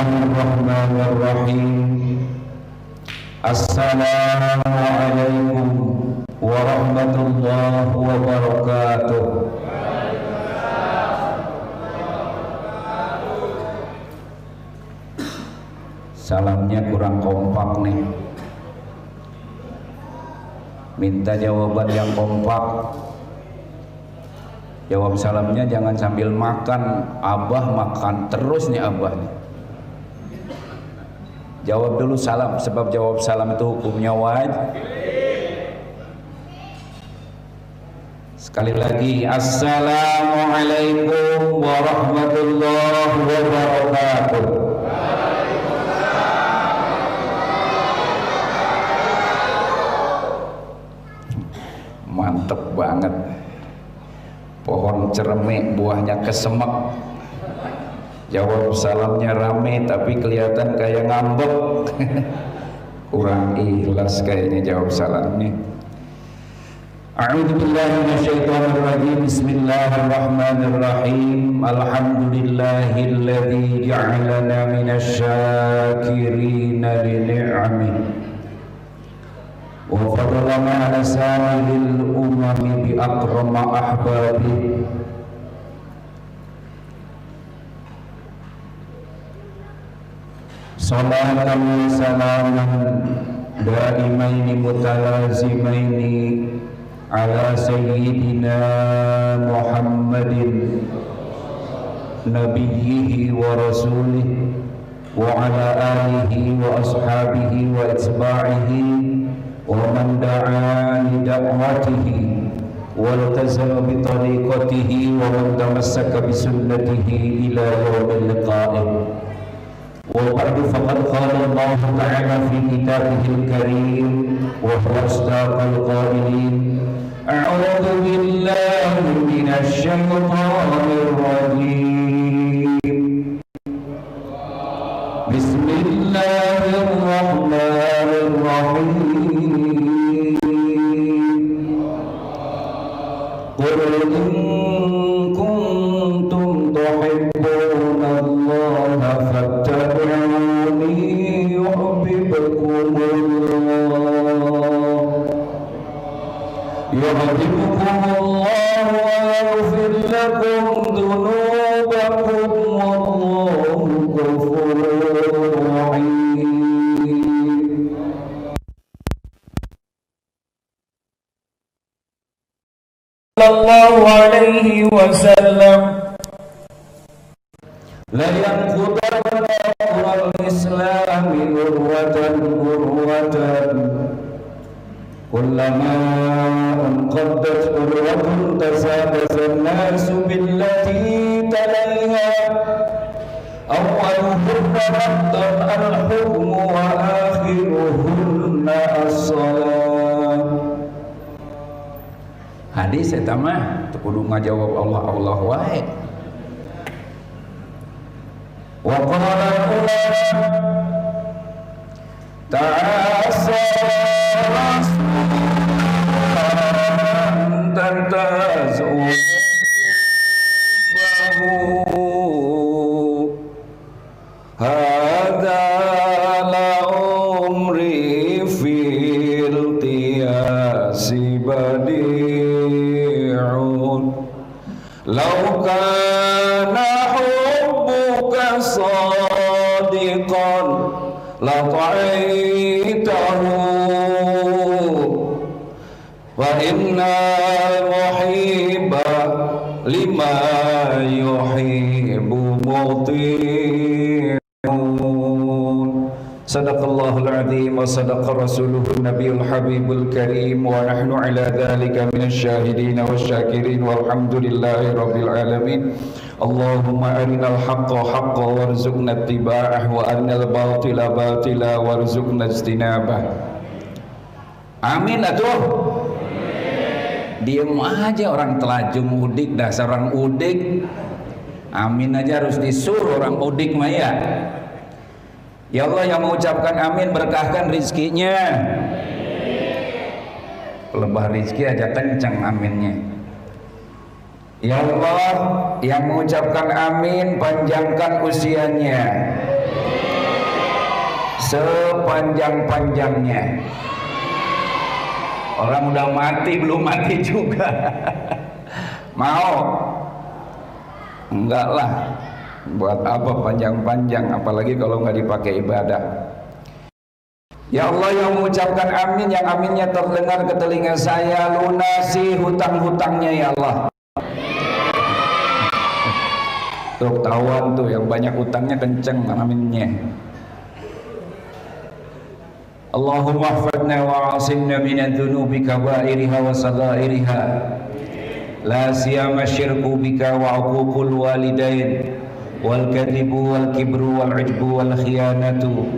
Bismillahirrahmanirrahim. Assalamualaikum warahmatullahi wabarakatuh. Salamnya kurang kompak nih. Minta jawaban yang kompak. Jawab salamnya jangan sambil makan. Abah makan terus nih abah. Jawab dulu salam, sebab jawab salam itu hukumnya wajib. Sekali lagi, assalamualaikum warahmatullahi wabarakatuh. Mantep banget. Pohon cermek buahnya kesemek. Jawab salamnya rame tapi kelihatan kayak ngambek. Kurang ikhlas kayaknya jawab salamnya. A'udzu billahi minasyaitonir rajim. Bismillahirrahmanirrahim. Alhamdulillahilladzi ja'alana minasyakirina li ni'amihi wa fadlana 'ala sa'iril umami bi akrama ahbabihi. Salatan wa salaman daimaini mutalazimaini ala sayyidina Muhammadin nabiyyihi wa rasulihi wa ala alihi wa ashabihi wa itba'ihi wa man da'a li da'watihi wa iltazama bi tariqatihi wa man tamassaka bi sunnatihi ila yaumil liqa'ih. وبعد فقد قال الله تعالى في كتابه الكريم وهو أصدق القائلين أعوذ بالله من الشيطان الرجيم بسم الله الرحمن الرحيم قل إن كنتم تحبون الله فاتبعوني يحببكم الله ويغفر لكم ذنوبكم والله غفور رحيم. sallallahu alaihi wasallam la yanqudanna al-islami urwatan kullama unqaddat urwatun tasabasa an-nasu billati talaiha awwaluhunna raddan al-hukmu wa akhiruhunna as-salam. Hadis eta mah teu kudu ngajawab Allah wae. Wa qala ulama ta'asara tantazu hadza la umri fil qiyasi badi'un law kana hubbuka sadiqan la ta'itahu wa inna muhibba lima yuhibbu muti'un. Sadaqallahul azim wa sadaqa rasuluhun nabiyul habibul karim wa nahnu ala dhalika minasyahidin wasyakirin walhamdulillahi rabbil alamin. Allahumma arinal haqqa haqqan warzuqna ittiba'ah wa arinal batila batila warzuqna ijtinabah. Amin atuh. Diem aja orang telajung udik, dasar orang udik. Amin aja harus disuruh orang udik mah ya. Ya Allah yang mengucapkan amin berkahkan rizkinya. Lebah rizki aja kencang aminnya. Ya Allah yang mengucapkan amin panjangkan usianya. sepanjang-panjangnya. Orang udah mati belum mati juga. Mau? Enggak lah. Buat apa panjang-panjang, apalagi kalau nggak dipakai ibadah. Ya Allah, yang mengucapkan amin, yang aminnya terdengar ke telinga saya, lunasi hutang-hutangnya ya Allah. Tuh ketahuan tuh yang banyak hutangnya kenceng aminnya. Allahumma hfadna wa asimna minadh-dhunubi kabairiha wa sagairiha, la siyama syirku bika wa uququl walidain wal kadhibu wal kibru wal ujbu wal khiyanatu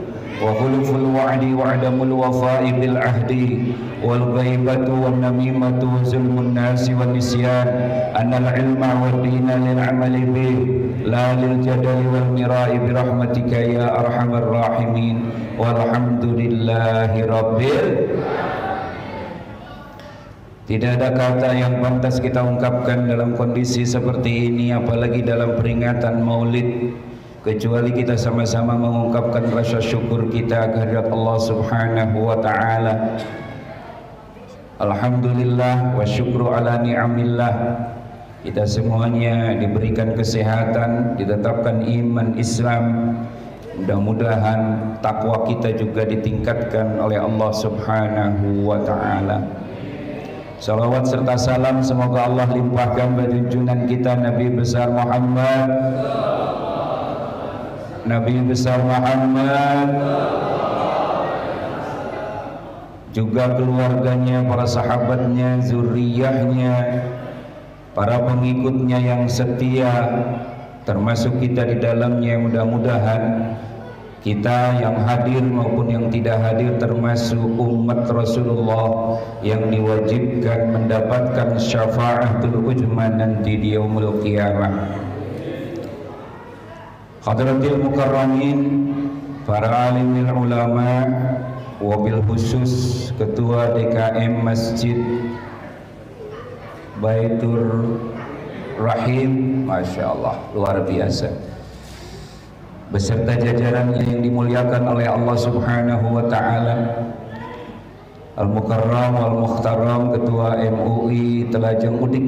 wa khuluful wa'di wa adamul wafa'i bil ahdi wal ghaibatu wan namimatu wa zulmun nasi wan nisyan annal ilma wad dina lil amali bih la lil jadali wal mira'i bi rahmatika ya arhamar rahimin walhamdulillahi rabbil. Tidak ada kata yang pantas kita ungkapkan dalam kondisi seperti ini, apalagi dalam peringatan Maulid, kecuali kita sama-sama mengungkapkan rasa syukur kita kehadirat Allah Subhanahu wa taala. Alhamdulillah wa syukru ala ni'amillah. Kita semuanya diberikan kesehatan, ditetapkan iman Islam. Mudah-mudahan takwa kita juga ditingkatkan oleh Allah Subhanahu wa taala. Salawat serta salam semoga Allah limpahkan bagi junjungan kita Nabi besar Muhammad, Nabi besar Muhammad, juga keluarganya, para sahabatnya, zuriyahnya, para pengikutnya yang setia, termasuk kita di dalamnya. Mudah-mudahan kita yang hadir maupun yang tidak hadir termasuk umat Rasulullah yang diwajibkan mendapatkan syafa'atul ujma nanti di yaumul qiyamah. Hadratil mukarramin, para alimil ulama, wabil khusus ketua DKM Masjid Baitur Rahim, Masya Allah, luar biasa, beserta jajarannya yang dimuliakan oleh Allah Subhanahu wa taala. Al-Mukarram Al-Mukhtaram Ketua MUI Telajeng Udik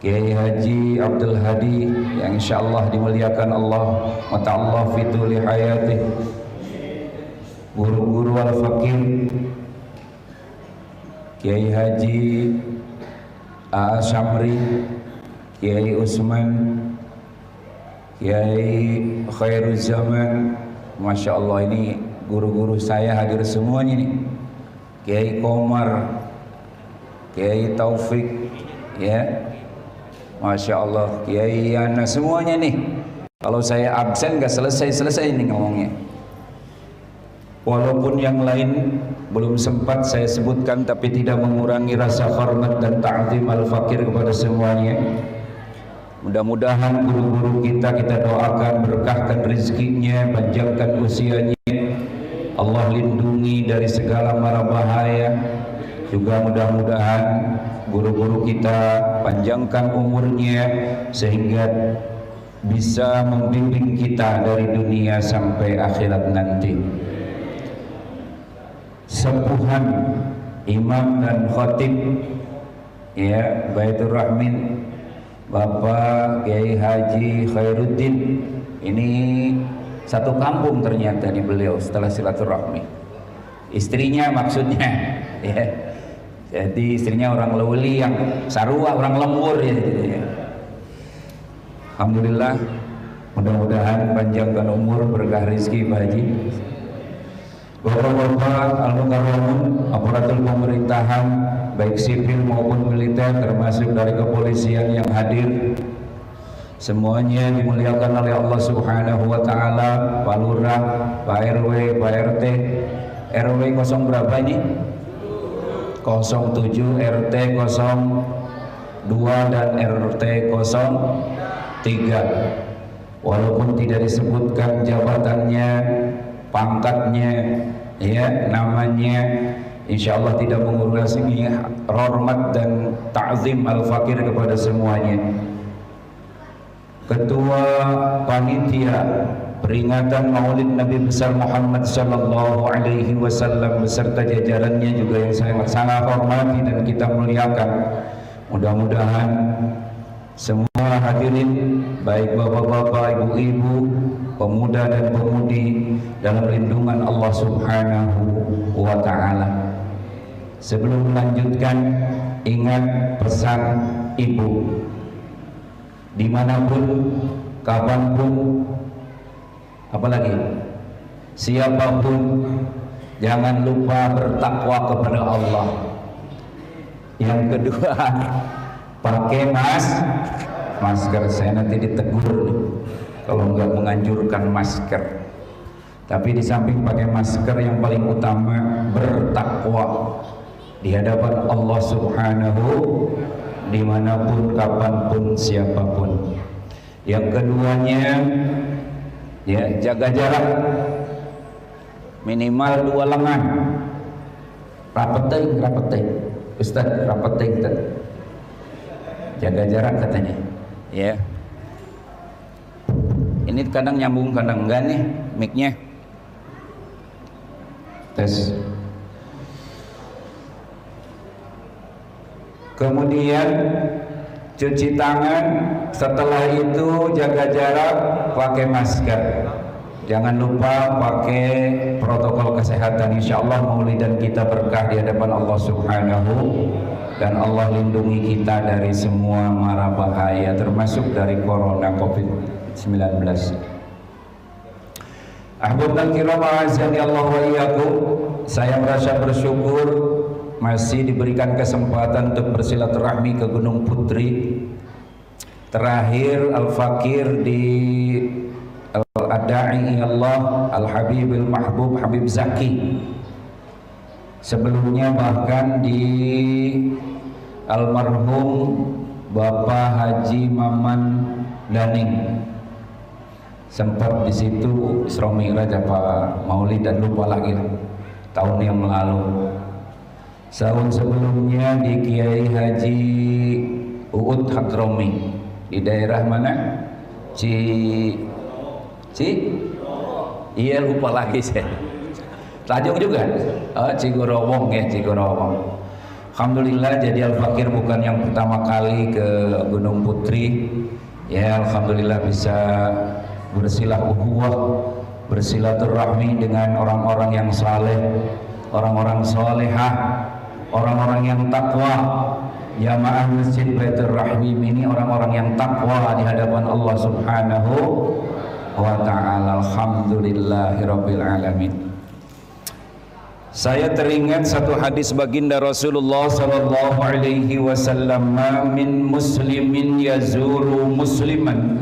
Kiai Haji Abdul Hadi, yang insyaallah dimuliakan Allah wa ta'ala fi tuli hayatih. Guru-guru al-fakir Kiai Haji A. Syamri, Kiai Usman, Kiai Khairul Zaman, Masya Allah, ini guru-guru saya hadir semuanya nih. Kiai Komar, Kiai Taufik, ya, Masya Allah, Kiai Yana, semuanya nih. Kalau saya absen gak selesai-selesai nih ngomongnya. Walaupun yang lain belum sempat saya sebutkan, tapi tidak mengurangi rasa hormat dan ta'zim al-fakir kepada semuanya. Mudah-mudahan guru-guru kita doakan, berkahkan rezekinya, panjangkan usianya, Allah lindungi dari segala mara bahaya. Juga mudah-mudahan guru-guru kita panjangkan umurnya sehingga bisa membimbing kita dari dunia sampai akhirat nanti. Sepuhan imam dan khatib, ya, Baitur Rahmin, Bapak Kiai Haji Khairuddin, ini satu kampung ternyata nih beliau setelah silaturahmi. Istrinya maksudnya, ya. Jadi istrinya orang Lewili yang Sarua, orang Lembur ya, gitu ya. Alhamdulillah, mudah-mudahan panjangkan umur, berkah rezeki Pak Haji. Bapak-bapak al-mukarramun, aparatur pemerintahan baik sipil maupun militer, termasuk dari kepolisian yang hadir, semuanya dimuliakan oleh Allah Subhanahu wa taala. Pak Lurah, Pak RW, Pak RT. RW 0 berapa ini? 07, RT 02 dan RT 03. Walaupun tidak disebutkan jabatannya, pangkatnya, ya, namanya, insyaallah tidak mengurangi hormat dan ta'zim al-fakir kepada semuanya. Ketua panitia peringatan Maulid Nabi besar Muhammad sallallahu alaihi wasallam beserta jajarannya juga yang sangat hormati dan kita muliakan. Mudah-mudahan semua hadirin, baik bapak-bapak, ibu-ibu, pemuda dan pemudi, dalam lindungan Allah Subhanahu wa ta'ala. Sebelum melanjutkan, ingat pesan ibu, dimanapun, kapanpun, apalagi siapapun, jangan lupa bertakwa kepada Allah. Yang kedua, pakai masker. Saya nanti ditegur nih kalau nggak menganjurkan masker. Tapi di samping pakai masker, yang paling utama bertakwa di hadapan Allah Subhanahu, dimanapun, kapanpun, siapapun. Yang keduanya, ya, jaga jarak minimal 2 lengan. Rapeting Ustaz, rapeting Ustaz. Jaga jarak katanya, ya. Ini kadang nyambung, kadang enggak nih mic-nya. Tes. Kemudian cuci tangan, setelah itu jaga jarak, pakai masker. Jangan lupa pakai protokol kesehatan. Insyaallah maulidan kita berkah di hadapan Allah Subhanahu, dan Allah lindungi kita dari semua mara bahaya, termasuk dari corona COVID-19. Ahbabul kiram azani Allah wa iyyakum. Saya merasa bersyukur masih diberikan kesempatan untuk bersilaturahmi ke Gunung Putri. Terakhir Al-Fakir di Al-Da'i Allah Al-Habib Al-Mahbub Habib Zaki. Sebelumnya bahkan di almarhum Bapak Haji Maman Daning, sempat di situ Isra Mi'raj apa Maulid dan lupa lagi tahun yang lalu. Tahun sebelumnya di Kiai Haji Uud Hadrami di daerah mana? Iya, lupa lagi saya. Tanjung juga? Oh, Cigorowong ya, Cigorowong. Alhamdulillah, jadi Al-Fakir bukan yang pertama kali ke Gunung Putri. Ya, alhamdulillah bisa bersilaturahmi dengan orang-orang yang saleh, orang-orang salehah, orang-orang yang takwa. Jamaah Masjid Baitur Rahim ini orang-orang yang takwa di hadapan Allah Subhanahu wa ta'ala. Alhamdulillahirabbil alamin. Saya teringat satu hadis baginda Rasulullah sallallahu alaihi wasallam, min muslimin yazuru musliman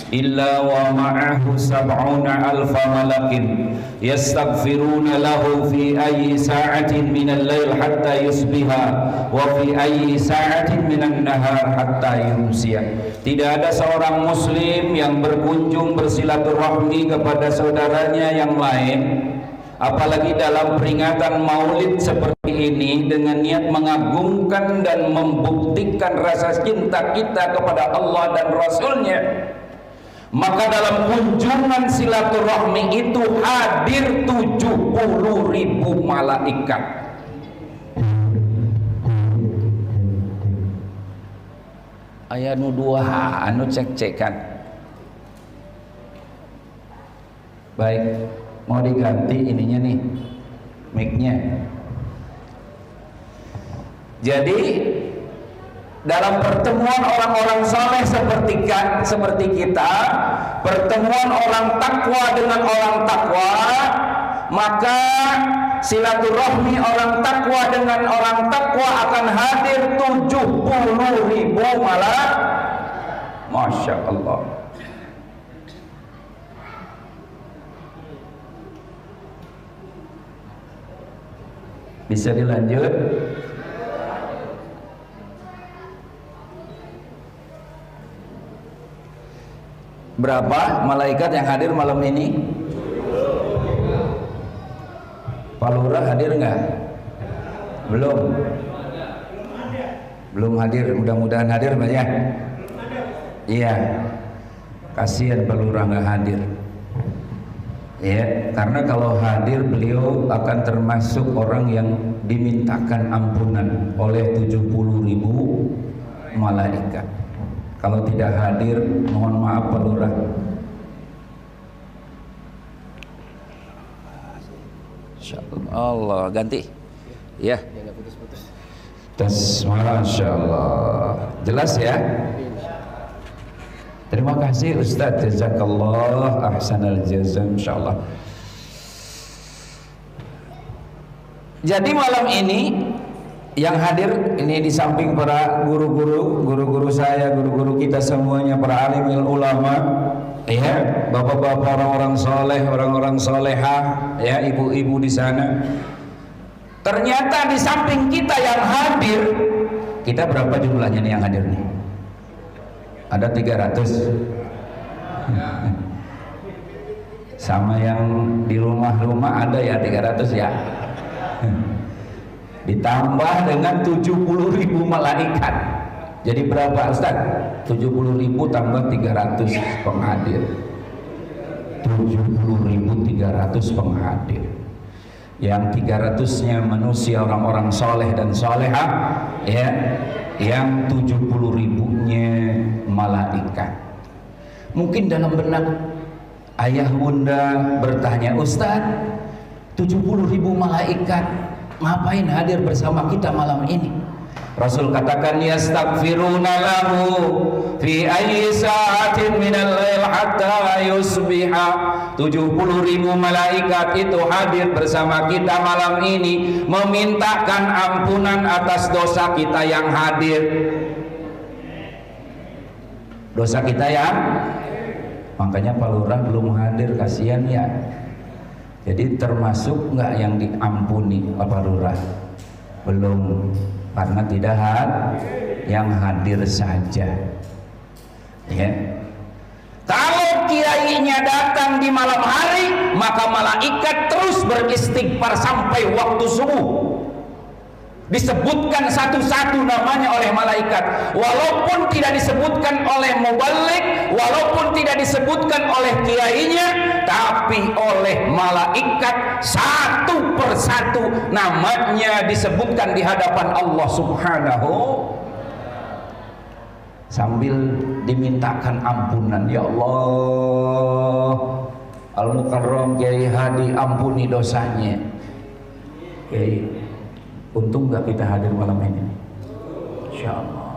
illa wa ma'ahu sab'una alfa malakin yastaghfiruna lahu fi ayyi sa'atin minal lail hatta yusbiha wa fi ayyi sa'atin minan nahar hatta yumsiya. Tidak ada seorang muslim yang berkunjung bersilaturahmi kepada saudaranya yang lain, apalagi dalam peringatan maulid seperti ini, dengan niat mengagungkan dan membuktikan rasa cinta kita kepada Allah dan Rasulnya, maka dalam kunjungan silaturahmi itu hadir 70.000 malaikat. Aya nu duha anu cek-cekan. Baik, mau diganti ininya nih, mic-nya. Jadi dalam pertemuan orang-orang saleh seperti kita, pertemuan orang takwa dengan orang takwa, maka silaturahmi orang takwa dengan orang takwa akan hadir 70.000 malah. Masya Allah. Bisa dilanjut? Berapa malaikat yang hadir malam ini? Pak Lurah hadir nggak? Belum hadir. Mudah-mudahan hadir banyak. Iya. Kasihan Pak Lurah nggak hadir. Ya, karena kalau hadir beliau akan termasuk orang yang dimintakan ampunan oleh 70.000 malaikat. Kalau tidak hadir, mohon maaf Pak Lurah. Allah ganti. Ya. Masya Allah. Jelas ya? Terima kasih Ustaz, jazakallah ahsanal jaza, insyaallah. Jadi malam ini yang hadir ini di samping para guru-guru saya, guru-guru kita semuanya, para alimul ulama, ya, bapak-bapak, orang-orang soleh, orang-orang solehah, ya, ibu-ibu di sana. Ternyata di samping kita yang hadir, kita berapa jumlahnya nih yang hadir nih? Ada 300. Sama yang di rumah-rumah ada ya 300 ya. Ditambah dengan 70.000 malaikat. Jadi berapa Ustaz? 70.000 tambah 300 penghadir. 70.300 penghadir. Yang 300-nya manusia, orang-orang soleh dan solehah, ya. Yang 70.000-nya malaikat. Mungkin dalam benak ayah bunda bertanya, Ustaz, 70.000 malaikat ngapain hadir bersama kita malam ini? Rasul katakan, yastaghfiruna lahu fi ayyi sa'atin minal lail hatta yusbiha. 70.000 malaikat itu hadir bersama kita malam ini, memintakan ampunan atas dosa kita yang hadir. Dosa kita ya, makanya Pak Lurah belum hadir, kasihan ya. Jadi termasuk nggak yang diampuni Pak Lurah? Belum, karena tidak yang hadir saja. Ya. Kalau kiainya datang di malam hari, maka malaikat terus beristighfar sampai waktu subuh. Disebutkan satu-satu namanya oleh malaikat, walaupun tidak disebutkan oleh mubalik, walaupun tidak disebutkan oleh kiainya, tapi oleh malaikat satu persatu namanya disebutkan di hadapan Allah Subhanahu, sambil dimintakan ampunan. Ya Allah, Al-Mukarram Kiai Hadi, ampuni dosanya. Kiai, untung gak kita hadir malam ini, insyaallah.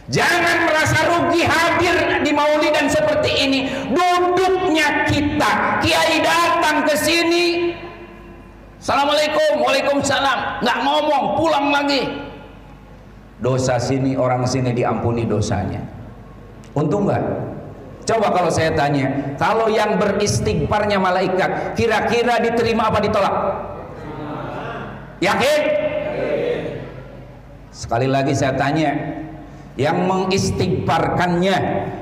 Jangan merasa rugi hadir di maulidan seperti ini. Duduknya kita, kiai datang ke sini, assalamualaikum, waalaikumsalam, nggak ngomong, pulang lagi. Dosa sini, orang sini diampuni dosanya. Untung nggak? Coba kalau saya tanya, kalau yang beristighfarnya malaikat, kira-kira diterima apa ditolak? Yakin? Sekali lagi saya tanya, yang mengistighfarkannya,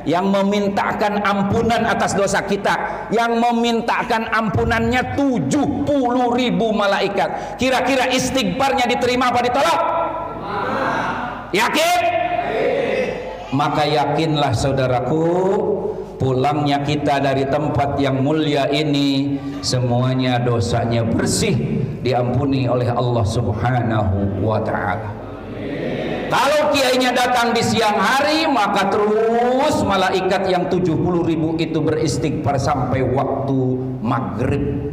yang memintakan ampunan atas dosa kita, yang memintakan ampunannya 70.000 malaikat, kira-kira istighfarnya diterima apa ditolak? Yakin? Maka yakinlah saudaraku, pulangnya kita dari tempat yang mulia ini, semuanya dosanya bersih, diampuni oleh Allah Subhanahu wa ta'ala. Kalau kiainya datang di siang hari, maka terus malaikat yang 70.000 itu beristighfar sampai waktu maghrib.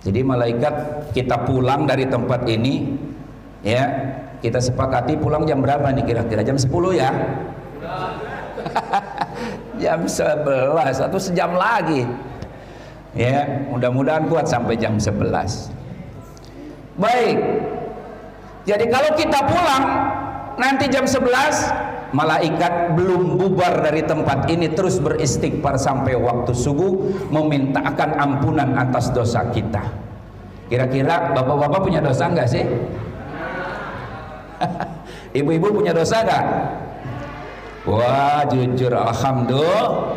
Jadi malaikat, kita pulang dari tempat ini, ya, kita sepakati pulang jam berapa nih kira-kira? Jam 10 ya? Jam 11, atau sejam lagi. Ya, mudah-mudahan kuat sampai jam 11. Baik. Jadi kalau kita pulang nanti jam 11, malaikat belum bubar dari tempat ini, terus beristighfar sampai waktu subuh, memintakan ampunan atas dosa kita. Kira-kira bapak-bapak punya dosa enggak sih? Ibu-ibu punya dosa enggak? Wah, jujur alhamdulillah.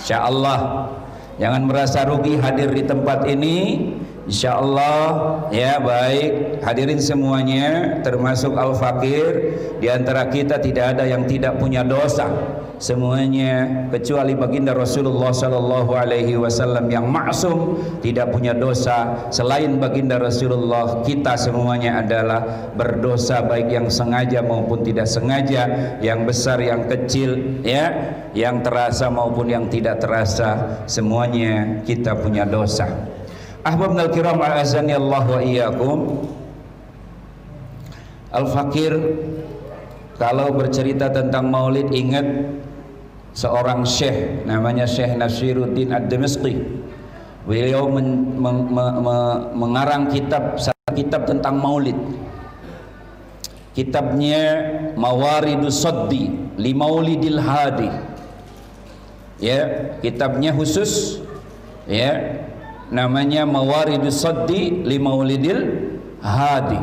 Insyaallah, jangan merasa rugi hadir di tempat ini. Insyaallah ya. Baik hadirin semuanya, termasuk al-fakir. Di antara kita tidak ada yang tidak punya dosa, semuanya kecuali baginda Rasulullah sallallahu alaihi wasallam yang maksum, tidak punya dosa. Selain baginda Rasulullah, kita semuanya adalah berdosa, baik yang sengaja maupun tidak sengaja, yang besar yang kecil ya, yang terasa maupun yang tidak terasa, semuanya kita punya dosa. Ahbabnal kiram, a'azani Allah wa iyyakum. Al-fakir kalau bercerita tentang maulid, ingat seorang syekh namanya Syekh Nasiruddin Ad-Dimashqi. Beliau mengarang satu kitab tentang maulid. Kitabnya Mawaridus Saddi li Maulidil Hadi. Ya, kitabnya khusus ya, namanya Mawaridus Saddi li Maulidil Hadi.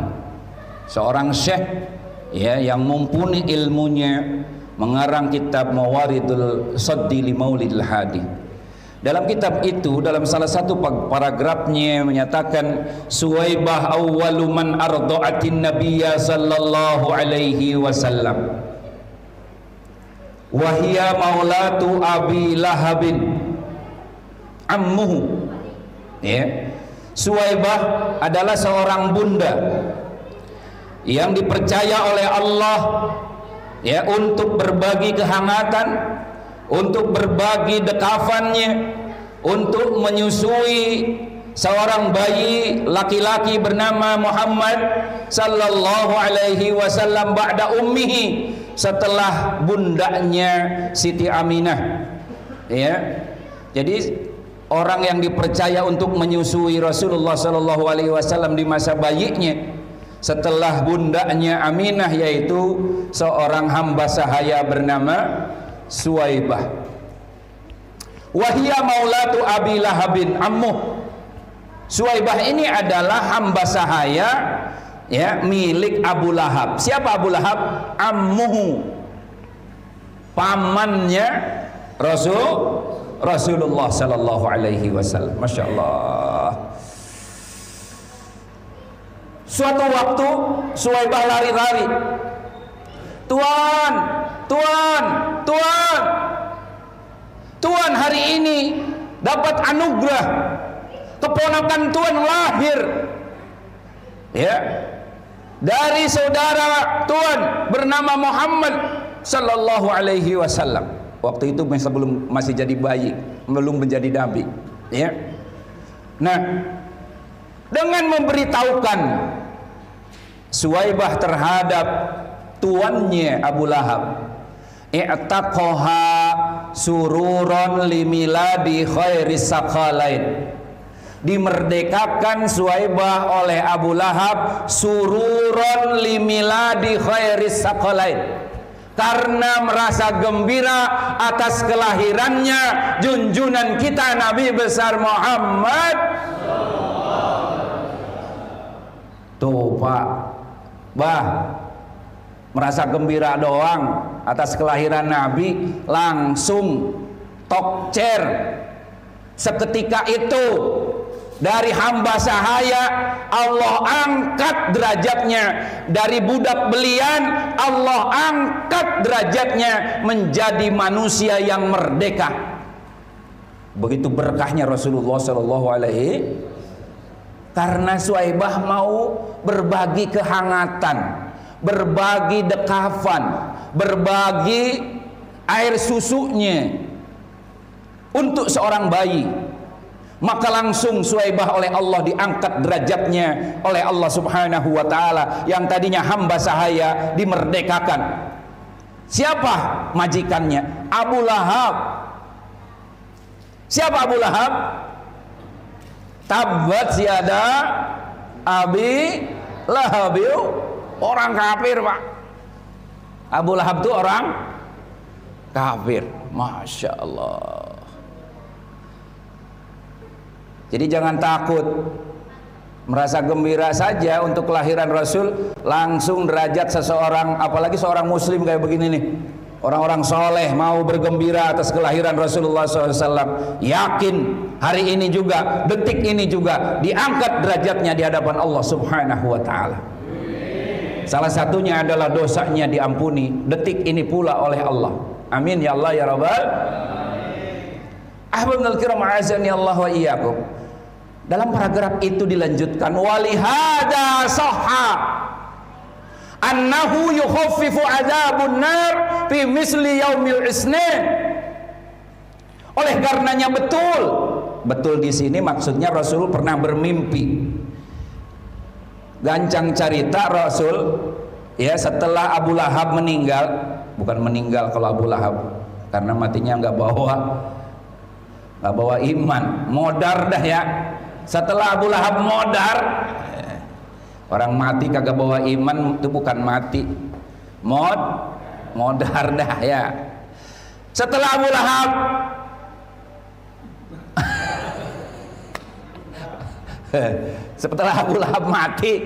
Seorang syekh ya yang mumpuni ilmunya mengarang kitab Mawaridul Saddi li Maulidil Hadi. Dalam kitab itu, dalam salah satu paragrafnya menyatakan, Suwaibah awwalu man arda'atin nabiyya sallallahu alaihi wasallam wa hiya maulatu Abi Lahabin ammuhu. Ya, Suwaibah adalah seorang bunda yang dipercaya oleh Allah ya untuk berbagi kehangatan, untuk berbagi dekafannya, untuk menyusui seorang bayi laki-laki bernama Muhammad sallallahu alaihi wasallam ba'da ummihi, setelah bundanya Siti Aminah. Ya, jadi orang yang dipercaya untuk menyusui Rasulullah sallallahu alaihi wasallam di masa bayinya setelah bundanya Aminah, yaitu seorang hamba sahaya bernama Suwaibah. Wahia maulatu Abi Lahabin ammuh. Suwaibah ini adalah hamba sahaya ya, milik Abu Lahab. Siapa Abu Lahab? Ammuhu, pamannya Rasulullah sallallahu alaihi wasallam. Masya Allah. Suatu waktu Suwaibah lari-lari, Tuan, Tuan, Tuan, Tuan, hari ini dapat anugerah, keponakan Tuan lahir ya, dari saudara Tuan bernama Muhammad sallallahu alaihi wasallam. Waktu itu masih jadi bayi, belum menjadi nabi ya. Nah, dengan memberitahukan Suwaibah terhadap tuannya Abu Lahab, i'taqaha sururon limiladi khairis saqalain, dimerdekakan Suwaibah oleh Abu Lahab sururon limiladi khairis saqalain, karena merasa gembira atas kelahirannya junjungan kita Nabi besar Muhammad. Tuh Pak, Bah, merasa gembira doang atas kelahiran Nabi, langsung tokcer seketika itu dari hamba sahaya Allah angkat derajatnya, dari budak belian Allah angkat derajatnya menjadi manusia yang merdeka. Begitu berkahnya Rasulullah sallallahu alaihi, karena Suwaibah mau berbagi kehangatan, berbagi dekafan, berbagi air susunya untuk seorang bayi, maka langsung Suwaibah oleh Allah diangkat derajatnya oleh Allah subhanahu wa ta'ala. Yang tadinya hamba sahaya dimerdekakan. Siapa majikannya? Abu Lahab. Siapa Abu Lahab? Tabbat yada Abi Lahab, orang kafir Pak. Abu Lahab itu orang kafir. Masya Allah. Jadi jangan takut, merasa gembira saja untuk kelahiran Rasul, langsung derajat seseorang, apalagi seorang muslim kayak begini nih Orang-orang soleh mau bergembira atas kelahiran Rasulullah SAW. Yakin hari ini juga, detik ini juga diangkat derajatnya di hadapan Allah Subhanahu wa ta'ala. Salah satunya adalah dosanya diampuni detik ini pula oleh Allah. Amin ya Allah ya Rabbal. Ahbabul kiram azani Allah wa iyyakum. Dalam paragraf itu dilanjutkan, walihada sahha annahu yukhaffifu adzabun nar fi misli yaumil isnin. Oleh karenanya betul di sini maksudnya Rasul pernah bermimpi. Gancang cerita Rasul ya, setelah Abu Lahab meninggal, bukan meninggal kalau Abu Lahab karena matinya nggak bawa iman, modar dah ya. Setelah Abu Lahab modar, orang mati kagak bawa iman itu bukan mati, modar dah ya. Setelah Abu Lahab setelah Abu Lahab mati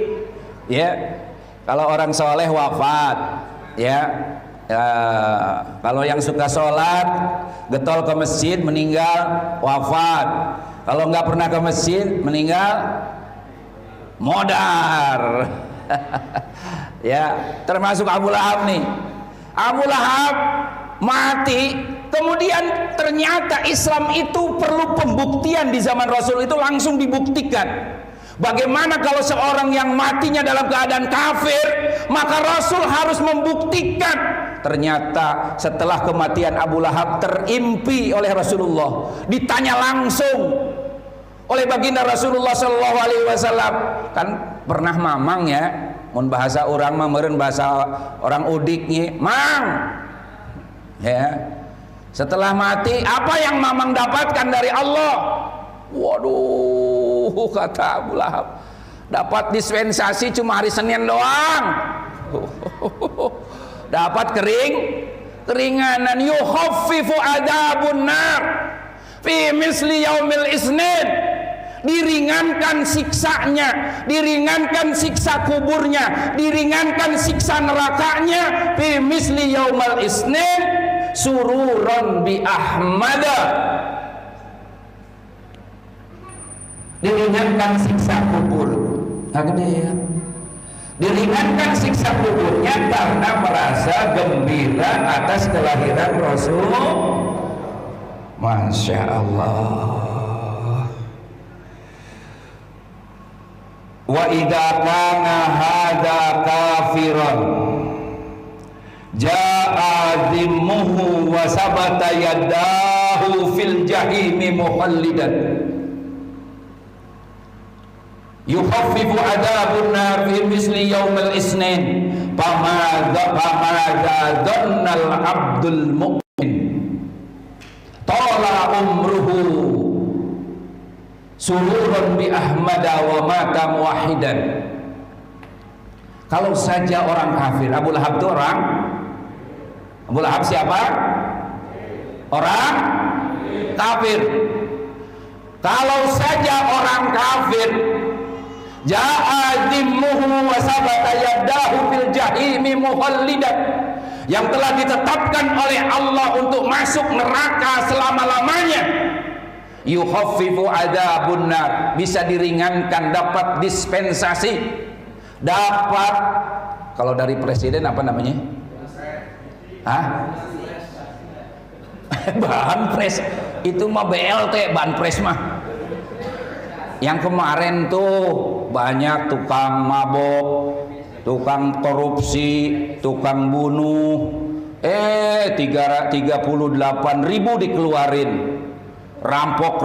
ya, kalau orang soleh wafat ya, kalau yang suka sholat getol ke masjid meninggal wafat, kalau nggak pernah ke masjid meninggal modar. Ya, termasuk Abu Lahab nih. Abu Lahab mati, kemudian ternyata Islam itu perlu pembuktian. Di zaman Rasul itu langsung dibuktikan. Bagaimana kalau seorang yang matinya dalam keadaan kafir, maka Rasul harus membuktikan. Ternyata setelah kematian Abu Lahab terimpi oleh Rasulullah, ditanya langsung oleh baginda Rasulullah Shallallahu Alaihi Wasallam. Kan pernah mamang ya, mun bahasa orang meureun bahasa orang udiknya, mang ya. Setelah mati apa yang mamang dapatkan dari Allah? Waduh, kata Abu Lahab, dapat dispensasi cuma hari Senin doang. Dapat keringanan, yukhaffifu adzabun nar fi misli yaumil isnin. Diringankan siksanya, diringankan siksa kuburnya, diringankan siksa nerakanya fi misli yaumil isnin sururon bi ahmada. Diringankan siksa kubur, nggak gede ya. Diringankan siksa kuburnya karena merasa gembira atas kelahiran Rasul. Masya Allah. Wa idza kana hadza kafiran jaa dhimmuhu wa sabata yadahu fil jahimi muhallidan yukhaffifu adabun nar fi misli yaumil isnin famadza dhannal abdul mu'min tala umruhu sururun bi ahmada wa mata muwahhidan. Kalau saja orang kafir, Abu Lahab itu orang, Abu Lahab siapa? Orang kafir. Kalau saja orang kafir, ja'a dhimmuhu wa sabata yadahu fil jahimi muhallidan, yang telah ditetapkan oleh Allah untuk masuk neraka selama-lamanya, yukhaffifu adzabun nar, bisa diringankan, dapat dispensasi, dapat, kalau dari presiden apa namanya? Hah? Bahan pres itu mah BLT, bahan pres mah. Yang kemarin tuh banyak tukang mabok, tukang korupsi, tukang bunuh, 38.000 dikeluarin, rampok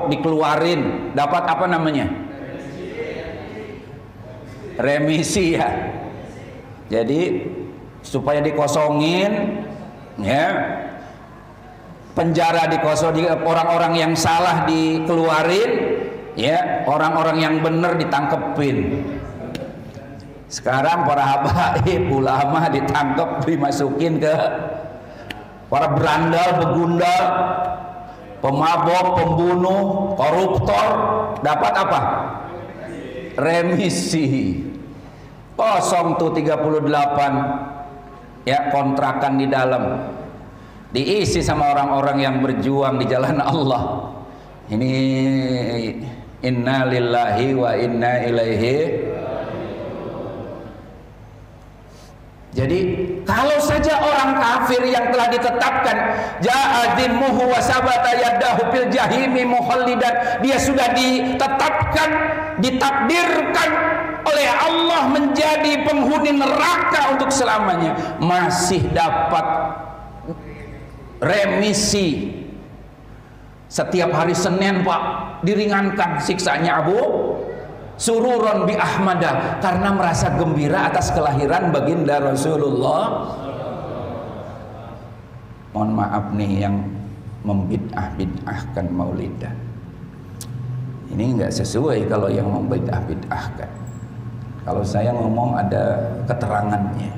dikeluarin, dapat apa namanya? Remisi ya. Jadi supaya dikosongin ya, penjara dikosongin, orang-orang yang salah dikeluarin ya, orang-orang yang benar ditangkepin. Sekarang para habaib ulama ditangkap, dimasukin ke para berandal, begundal, pemabok, pembunuh, koruptor, dapat apa? Remisi. Kosong tuh 38 ya kontrakan di dalam, diisi sama orang-orang yang berjuang di jalan Allah. Ini inna lillahi wa inna ilaihi. Jadi kalau saja orang kafir yang telah ditetapkan ja'adimmuhu wa sabata yadahu fil jahimi mukhallidan, dia sudah ditetapkan, ditakdirkan oleh Allah menjadi penghuni neraka untuk selamanya, masih dapat remisi. Setiap hari Senin Pak diringankan siksanya Abu Sururon bi Ahmada, karena merasa gembira atas kelahiran baginda Rasulullah. Mohon maaf nih yang membid'ah-bid'ahkan maulidan. Ini enggak sesuai kalau yang membid'ah-bid'ahkan. Kalau saya ngomong ada keterangannya.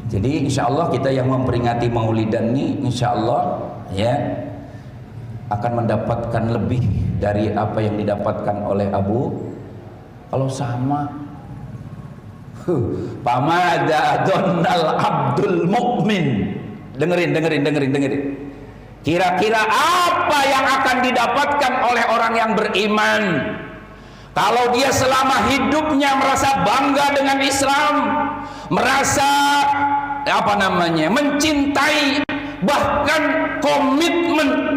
Jadi insya Allah kita yang memperingati maulidan ini insya Allah ya akan mendapatkan lebih dari apa yang didapatkan oleh Abu. Kalau sama pamada donal abdul mukmin, dengerin. Kira-kira apa yang akan didapatkan oleh orang yang beriman kalau dia selama hidupnya merasa bangga dengan Islam, merasa mencintai, bahkan komitmen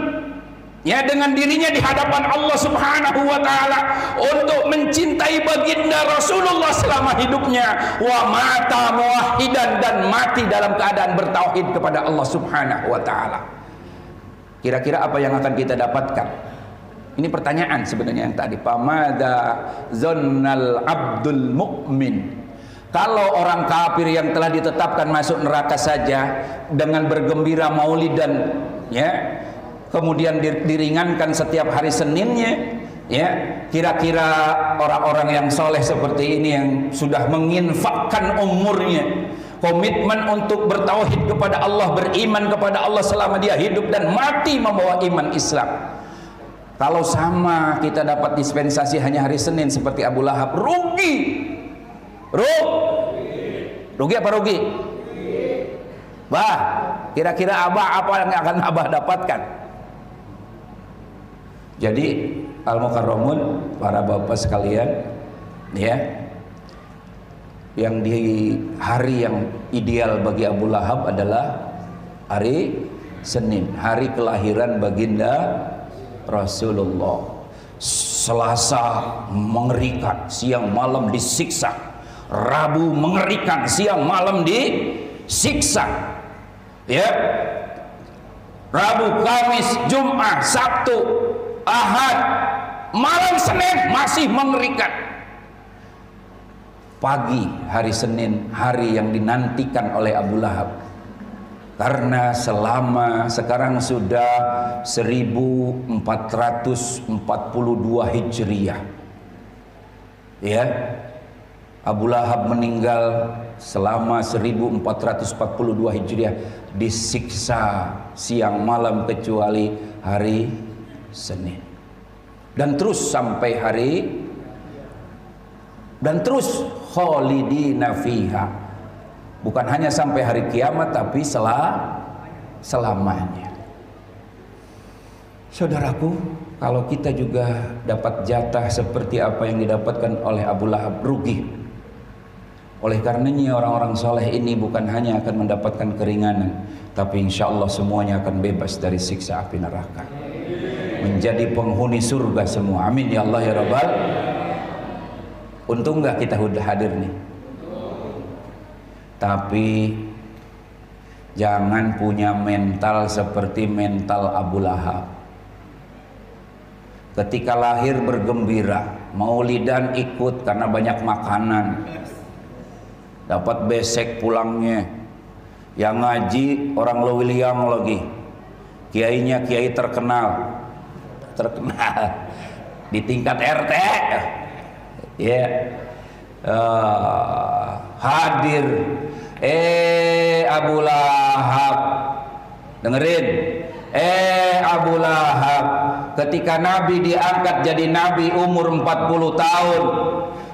ya dengan dirinya di hadapan Allah Subhanahu wa taala untuk mencintai baginda Rasulullah selama hidupnya, wa mata muwahhidan, dan mati dalam keadaan bertauhid kepada Allah Subhanahu wa taala. Kira-kira apa yang akan kita dapatkan? Ini pertanyaan sebenarnya yang tadi. Pamada zonnal abdul mukmin. Kalau orang kafir yang telah ditetapkan masuk neraka saja dengan bergembira maulidan ya, kemudian diringankan setiap hari Seninnya ya, kira-kira orang-orang yang soleh seperti ini yang sudah menginfakkan umurnya, komitmen untuk bertauhid kepada Allah, beriman kepada Allah selama dia hidup dan mati membawa iman Islam, kalau sama kita dapat dispensasi hanya hari Senin seperti Abu Lahab, rugi apa rugi? Bah, kira-kira Abah apa yang akan Abah dapatkan? Jadi al-mukarramun, para bapak sekalian ya, yang di hari yang ideal bagi Abu Lahab adalah hari Senin, hari kelahiran baginda Rasulullah. Selasa mengerikan, siang malam disiksa. Rabu mengerikan, siang malam disiksa ya. Rabu, Kamis, Jumat, Sabtu, Ahad, malam Senin masih mengerikan. Pagi hari Senin, hari yang dinantikan oleh Abu Lahab, karena selama sekarang sudah 1442 Hijriah ya, Abu Lahab meninggal selama 1442 Hijriah, disiksa siang malam kecuali hari Senin, dan terus sampai terus khalidina fiha, bukan hanya sampai hari kiamat tapi selamanya. Saudaraku, kalau kita juga dapat jatah seperti apa yang didapatkan oleh Abu Lahab, rugi. Oleh karenanya orang-orang soleh ini bukan hanya akan mendapatkan keringanan, tapi insya Allah semuanya akan bebas dari siksa api neraka, menjadi penghuni surga semua. Amin ya Allah ya Rabbal. Untung nggak kita udah hadir nih. Tapi jangan punya mental seperti mental Abu Lahab. Ketika lahir bergembira, maulidan ikut karena banyak makanan, dapat besek pulangnya. Yang ngaji orang Lewiliang lagi, kiainya kiai terkenal di tingkat RT ya, hadir. Abu Lahab, dengerin, Abu Lahab, ketika Nabi diangkat jadi Nabi umur 40 tahun,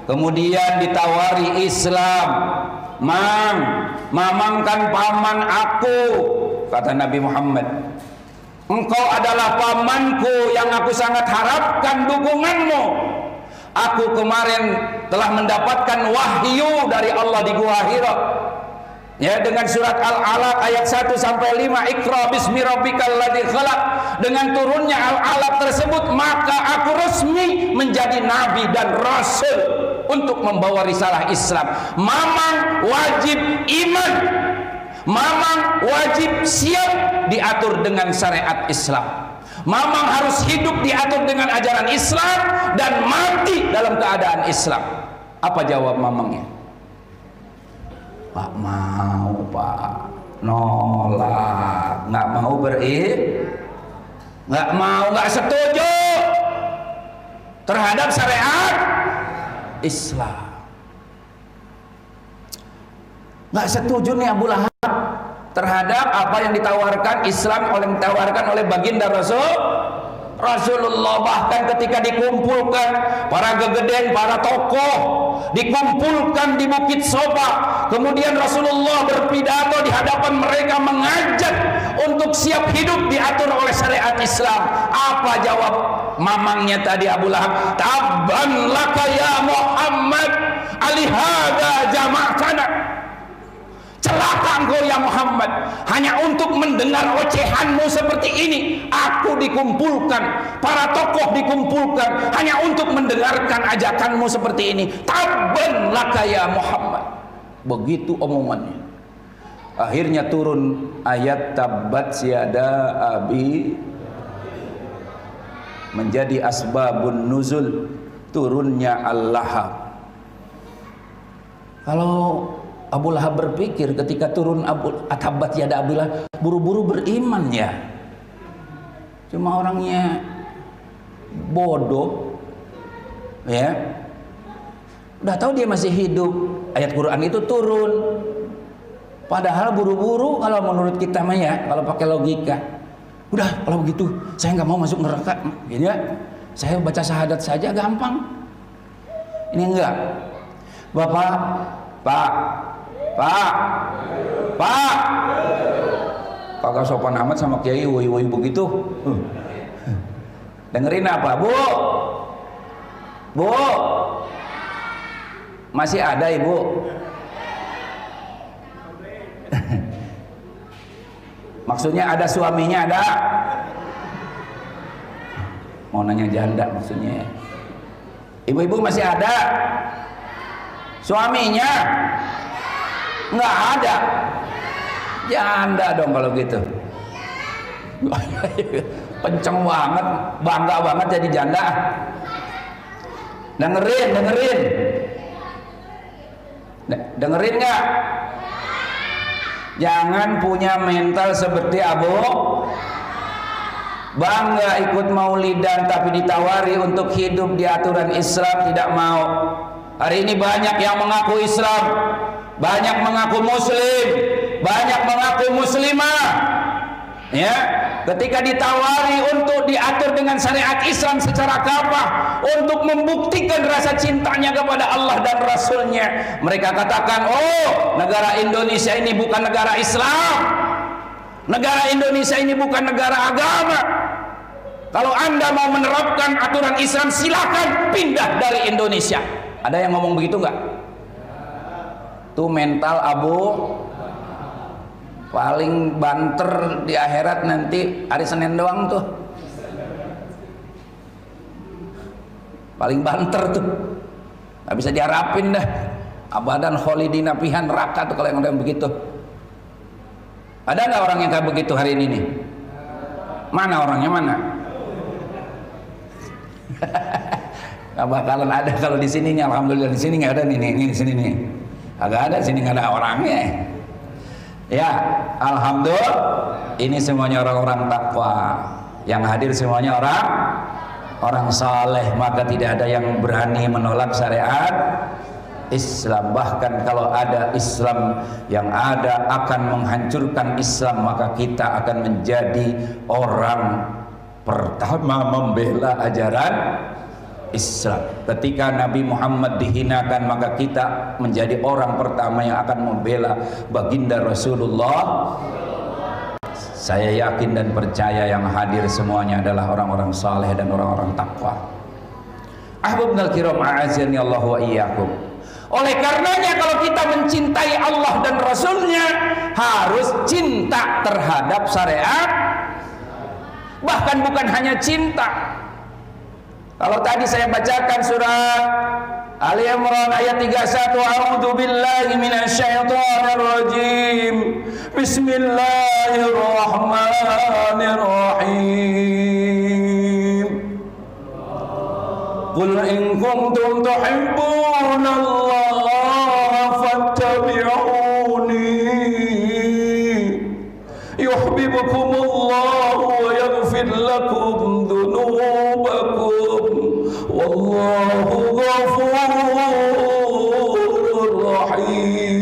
kemudian ditawari Islam, Mamang kan paman aku, kata Nabi Muhammad. Engkau adalah pamanku yang aku sangat harapkan dukunganmu. Aku kemarin telah mendapatkan wahyu dari Allah di Gua Hira, ya, dengan surat Al-Alaq ayat 1 sampai 5, Iqra bismi rabbikal ladzi khalaq. Dengan turunnya Al-Alaq tersebut, maka aku resmi menjadi nabi dan rasul untuk membawa risalah Islam. Mamang wajib iman, mamang wajib siap diatur dengan syariat Islam. Mamang harus hidup diatur dengan ajaran Islam dan mati dalam keadaan Islam. Apa jawab mamangnya? Pak mau, Pak, nolak, nggak mau nggak mau, nggak setuju terhadap syariat Islam. Nggak setuju nih Abu Lahab terhadap apa yang ditawarkan Islam, ditawarkan oleh baginda Rasulullah. Bahkan ketika dikumpulkan para gegeden, para tokoh dikumpulkan di Bukit Soba, kemudian Rasulullah berpidato di hadapan mereka, mengajak untuk siap hidup diatur oleh syariat Islam. Apa jawab mamangnya tadi Abu Lahab? Tabban laka ya Muhammad, alihada jama'tana. Celaka engkau ya Muhammad, hanya untuk mendengar ocehanmu seperti ini aku dikumpulkan, para tokoh dikumpulkan hanya untuk mendengarkan ajakanmu seperti ini. Tabban laka ya Muhammad. Begitu omongannya. Akhirnya turun ayat tabbat yada abi, menjadi asbabun nuzul turunnya Al-Lahab. Kalau Abu Lahab berpikir ketika turun tabbat yada Abi Lahab, buru-buru beriman ya. Cuma orangnya bodoh, ya. Udah tahu dia masih hidup, ayat Quran itu turun. Padahal buru-buru kalau menurut kita mah ya, kalau pakai logika. Udah kalau begitu saya nggak mau masuk neraka, ya. Saya baca syahadat saja gampang. Ini enggak. Bapak, Pak, kagak sopan amat sama kiai woi begitu. Dengerin apa, Bu? Masih ada Ibu? Maksudnya ada suaminya, ada? Mau nanya janda maksudnya. Ibu-ibu masih ada? Suaminya? Nggak ada. Janda dong kalau gitu. Kenceng banget, bangga banget jadi janda. Dengerin nggak? Jangan punya mental seperti Abu bangga ikut maulidan tapi ditawari untuk hidup di aturan Islam, tidak mau. Hari ini banyak yang mengaku Islam, banyak mengaku Muslim, banyak mengaku Muslimah, ya. Ketika ditawari untuk diatur dengan syariat Islam secara kafah, untuk membuktikan rasa cintanya kepada Allah dan Rasulnya, mereka katakan, oh, negara Indonesia ini bukan negara Islam, negara Indonesia ini bukan negara agama. Kalau Anda mau menerapkan aturan Islam, silakan pindah dari Indonesia. Ada yang ngomong begitu nggak? Tuh mental Abu paling banter di akhirat nanti hari Senin doang tuh. Paling banter tuh. Nggak bisa diharapin dah. Abadan kholidina fiha neraka tuh kalau yang udah begitu. Ada nggak orang yang kayak begitu hari ini nih? Mana orangnya, mana? Gak bakalan ada kalau di sini nih. Alhamdulillah di sini nggak ada nih di sini nih. Agak ada, sini nggak ada orangnya. Ya, alhamdulillah. Ini semuanya orang-orang takwa. Yang hadir semuanya orang saleh. Maka tidak ada yang berani menolak syariat Islam. Bahkan kalau ada Islam yang ada akan menghancurkan Islam, maka kita akan menjadi orang pertama membela ajaran Islam. Ketika Nabi Muhammad dihinakan, maka kita menjadi orang pertama yang akan membela baginda Rasulullah. Saya yakin dan percaya yang hadir semuanya adalah orang-orang saleh dan orang-orang takwa. Ahbabnal kiram, a'azani Allah wa iyyakum. Oleh karenanya kalau kita mencintai Allah dan Rasulnya, harus cinta terhadap syariat. Bahkan bukan hanya cinta. Kalau tadi saya bacakan surat Ali Imran ayat 31, a'udzu billahi minasyaitonir rajim. Bismillahirrahmanirrahim. Qul in kuntum tuhibbunallaha fattabi'uni yuhibbukumullahu wa yaghfir lakum dzunubakum wallahu ghafurur rahim.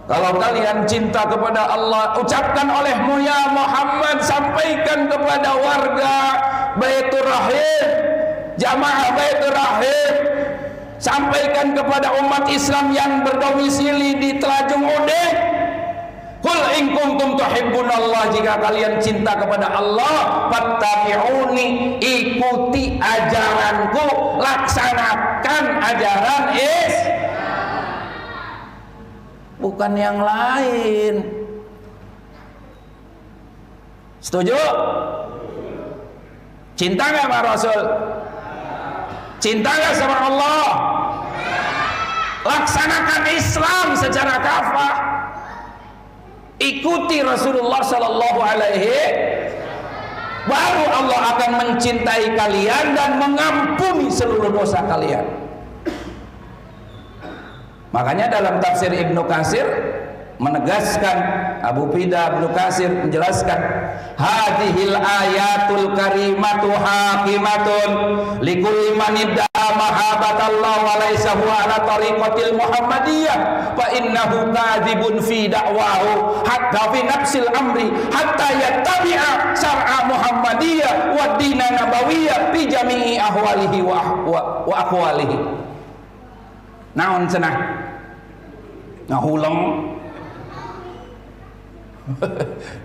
Kalau kalian cinta kepada Allah, ucapkan olehmu ya Muhammad, sampaikan kepada warga Baitur Rahim, jamaah Baitur Rahim, sampaikan kepada umat Islam yang berdomisili di Telajung Udeh. Qul in kuntum tuhibbunallah, jika kalian cinta kepada Allah, fattabi'uni, ikuti ajaranku, laksanakan ajaran bukan yang lain. Setuju? Cinta nggak sama Rasul? Cinta nggak sama Allah? Laksanakan Islam secara kafah. Ikuti Rasulullah Sallallahu Alaihi, baru Allah akan mencintai kalian dan mengampuni seluruh dosa kalian. Makanya dalam tafsir Ibnu Katsir menegaskan, Abu Fida Ibnu Katsir menjelaskan, hadhil ayatul karimatu hakimatun likulli man idda'a mahabbatallah wa laysa huwa ala tariqatil muhammadiyah fa innahu kadzibun fi da'wahu hatta fi nafsil amri hatta yattabi'a syar'a muhammadiyah wa dina nabawiyah fi jami'i ahwalihi wa aqwalihi. Naon cenah ngahuleng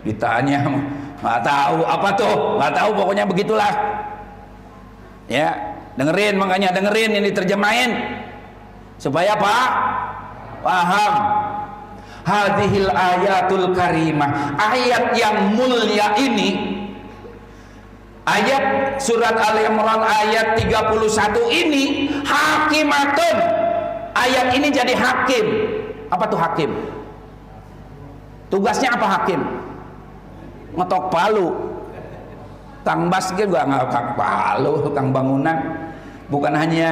ditanya nggak tahu apa tuh, nggak tahu, pokoknya begitulah ya. Dengerin, makanya dengerin ini terjemahin supaya paham. Hadhil ayatul karimah, ayat yang mulia ini, ayat surat Ali Imran ayat 31 ini hakimatun. Ayat ini jadi hakim. Apa tuh hakim? Tugasnya apa hakim? Ngetok palu. Kang Bas juga ngetok palu, kang bangunan. Bukan hanya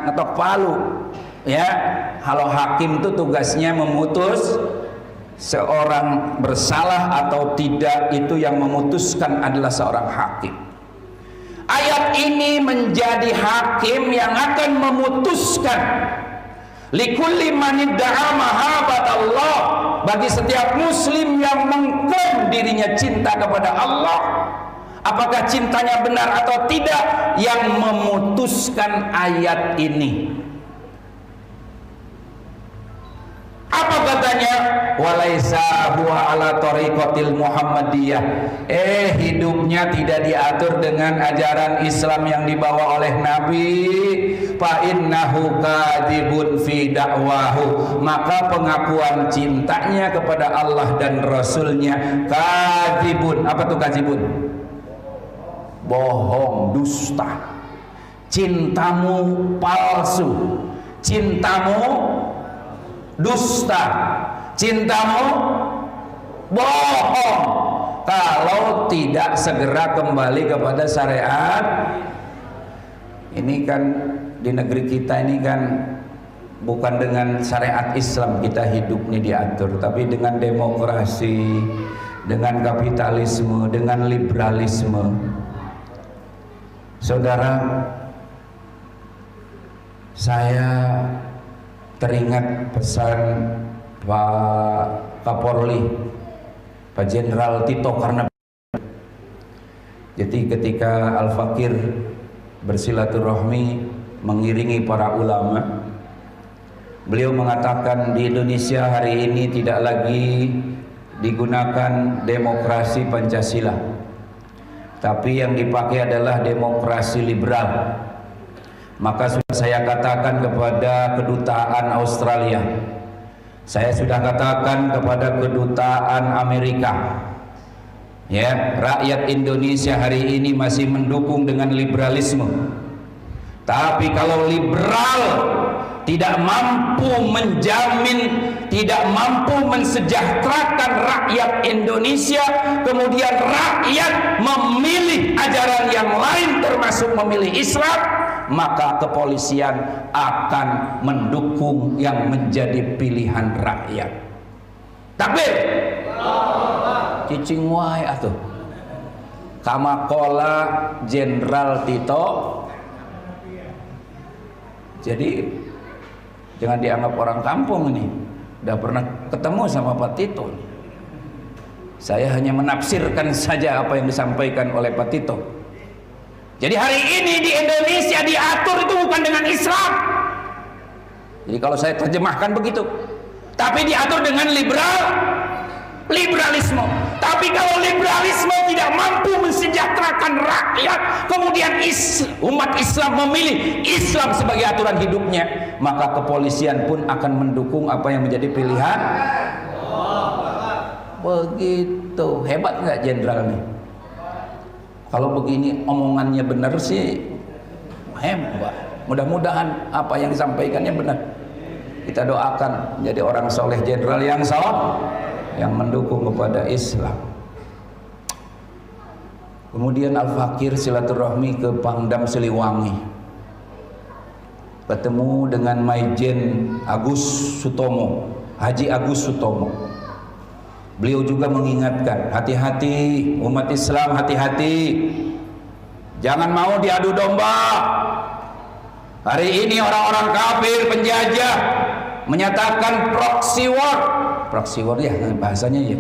ngetok palu, ya. Kalau hakim itu tugasnya memutus seorang bersalah atau tidak, itu yang memutuskan adalah seorang hakim. Ayat ini menjadi hakim yang akan memutuskan likulli man idda'a mahabbatallah, bagi setiap muslim yang mengklaim dirinya cinta kepada Allah, apakah cintanya benar atau tidak, yang memutuskan ayat ini. Apa katanya? Walaisa huwa ala tariqatil muhammadiyah. Hidupnya tidak diatur dengan ajaran Islam yang dibawa oleh Nabi. Fa innahu kadzibun fi da'wahu, maka pengakuan cintanya kepada Allah dan Rasulnya kadzibun. Apa tuh kadzibun? Bohong, dusta. Cintamu palsu, cintamu dusta, cintamu bohong kalau tidak segera kembali kepada syariat. Ini kan di negeri kita ini kan bukan dengan syariat Islam kita hidup ini diatur, tapi dengan demokrasi, dengan kapitalisme, dengan liberalisme. Saudara, saya teringat pesan Pak Kapolri, Pak Jenderal Tito Karnavian. Jadi ketika Al-Fakir bersilaturahmi mengiringi para ulama, beliau mengatakan di Indonesia hari ini tidak lagi digunakan demokrasi Pancasila, tapi yang dipakai adalah demokrasi liberal. Maka sudah saya katakan kepada kedutaan Australia, saya sudah katakan kepada kedutaan Amerika, ya, rakyat Indonesia hari ini masih mendukung dengan liberalisme. Tapi kalau liberal tidak mampu menjamin, tidak mampu mensejahterakan rakyat Indonesia, kemudian rakyat memilih ajaran yang lain termasuk memilih Islam, maka kepolisian akan mendukung yang menjadi pilihan rakyat. Takbir. Cicing wae atuh. Kamakola Jenderal Tito. Jadi jangan dianggap orang kampung ini. Udah pernah ketemu sama Pak Tito. Saya hanya menafsirkan saja apa yang disampaikan oleh Pak Tito. Jadi hari ini di Indonesia diatur itu bukan dengan Islam. Jadi kalau saya terjemahkan begitu. Tapi diatur dengan liberalisme. Tapi kalau liberalisme tidak mampu mensejahterakan rakyat, kemudian umat Islam memilih Islam sebagai aturan hidupnya, maka kepolisian pun akan mendukung apa yang menjadi pilihan. Begitu. Hebat nggak jenderal nih? Kalau begini omongannya benar sih hebat. Mudah-mudahan apa yang disampaikannya benar. Kita doakan menjadi orang soleh, jenderal yang soleh, yang mendukung kepada Islam. Kemudian Al-Fakir silaturahmi ke Pangdam Siliwangi, ketemu dengan Maijen Agus Sutomo, Haji Agus Sutomo. Beliau juga mengingatkan, hati-hati umat Islam, hati-hati, jangan mau diadu domba. Hari ini orang-orang kafir penjajah menyatakan proxy war. Proxy war ya bahasanya ya.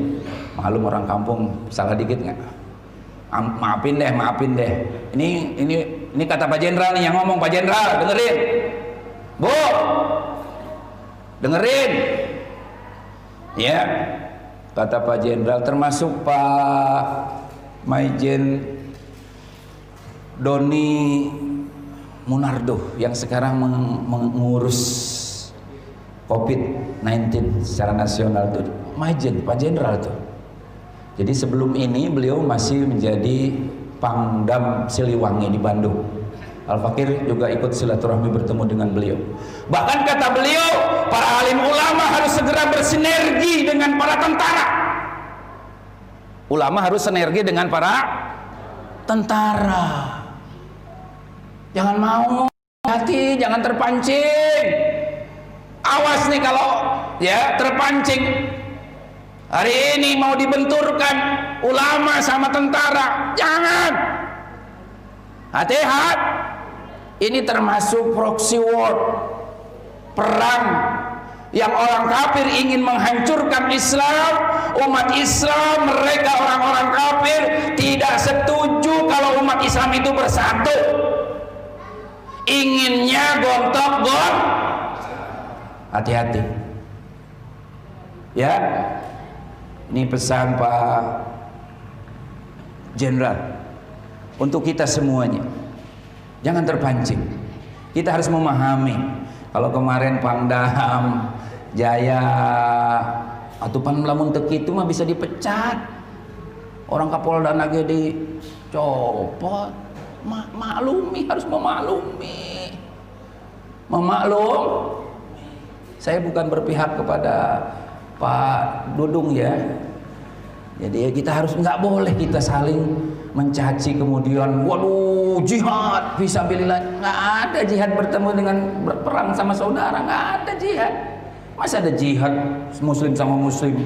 Maklum orang kampung salah dikit nggak? Maafin deh. Ini kata Pak Jenderal nih yang ngomong. Pak Jenderal dengerin, Bu, dengerin. Ya, kata Pak Jenderal, termasuk Pak Maijen Doni Munardo yang sekarang mengurus COVID-19 secara nasional itu Maijen, Pak Jenderal tuh. Jadi sebelum ini beliau masih menjadi Pangdam Siliwangi di Bandung. Al-Fakir juga ikut silaturahmi bertemu dengan beliau. Bahkan kata beliau, para alim ulama harus segera bersinergi dengan para tentara. Ulama harus sinergi dengan para tentara. Jangan mau hati, jangan terpancing. Awas nih kalau ya terpancing. Hari ini mau dibenturkan ulama sama tentara, jangan. Hati-hati. Ini termasuk proxy war, perang yang orang kafir ingin menghancurkan Islam, umat Islam. Mereka orang-orang kafir tidak setuju kalau umat Islam itu bersatu. Inginnya gontok-gontok. Hati-hati. Ya. Ini pesan Pak Jenderal untuk kita semuanya. Jangan terpancing. Kita harus memahami. Kalau kemarin Pangdam Jaya atau Pangdam Teki itu mah bisa dipecat. Orang Kapolda lagi dicopot. Maklumi, harus memaklumi. Saya bukan berpihak kepada Pak Dudung ya. Jadi kita harus, nggak boleh kita saling mencaci kemudian waduh jihad fisabilillah. Nggak ada jihad bertemu dengan berperang sama saudara, nggak ada jihad. Masa ada jihad muslim sama muslim?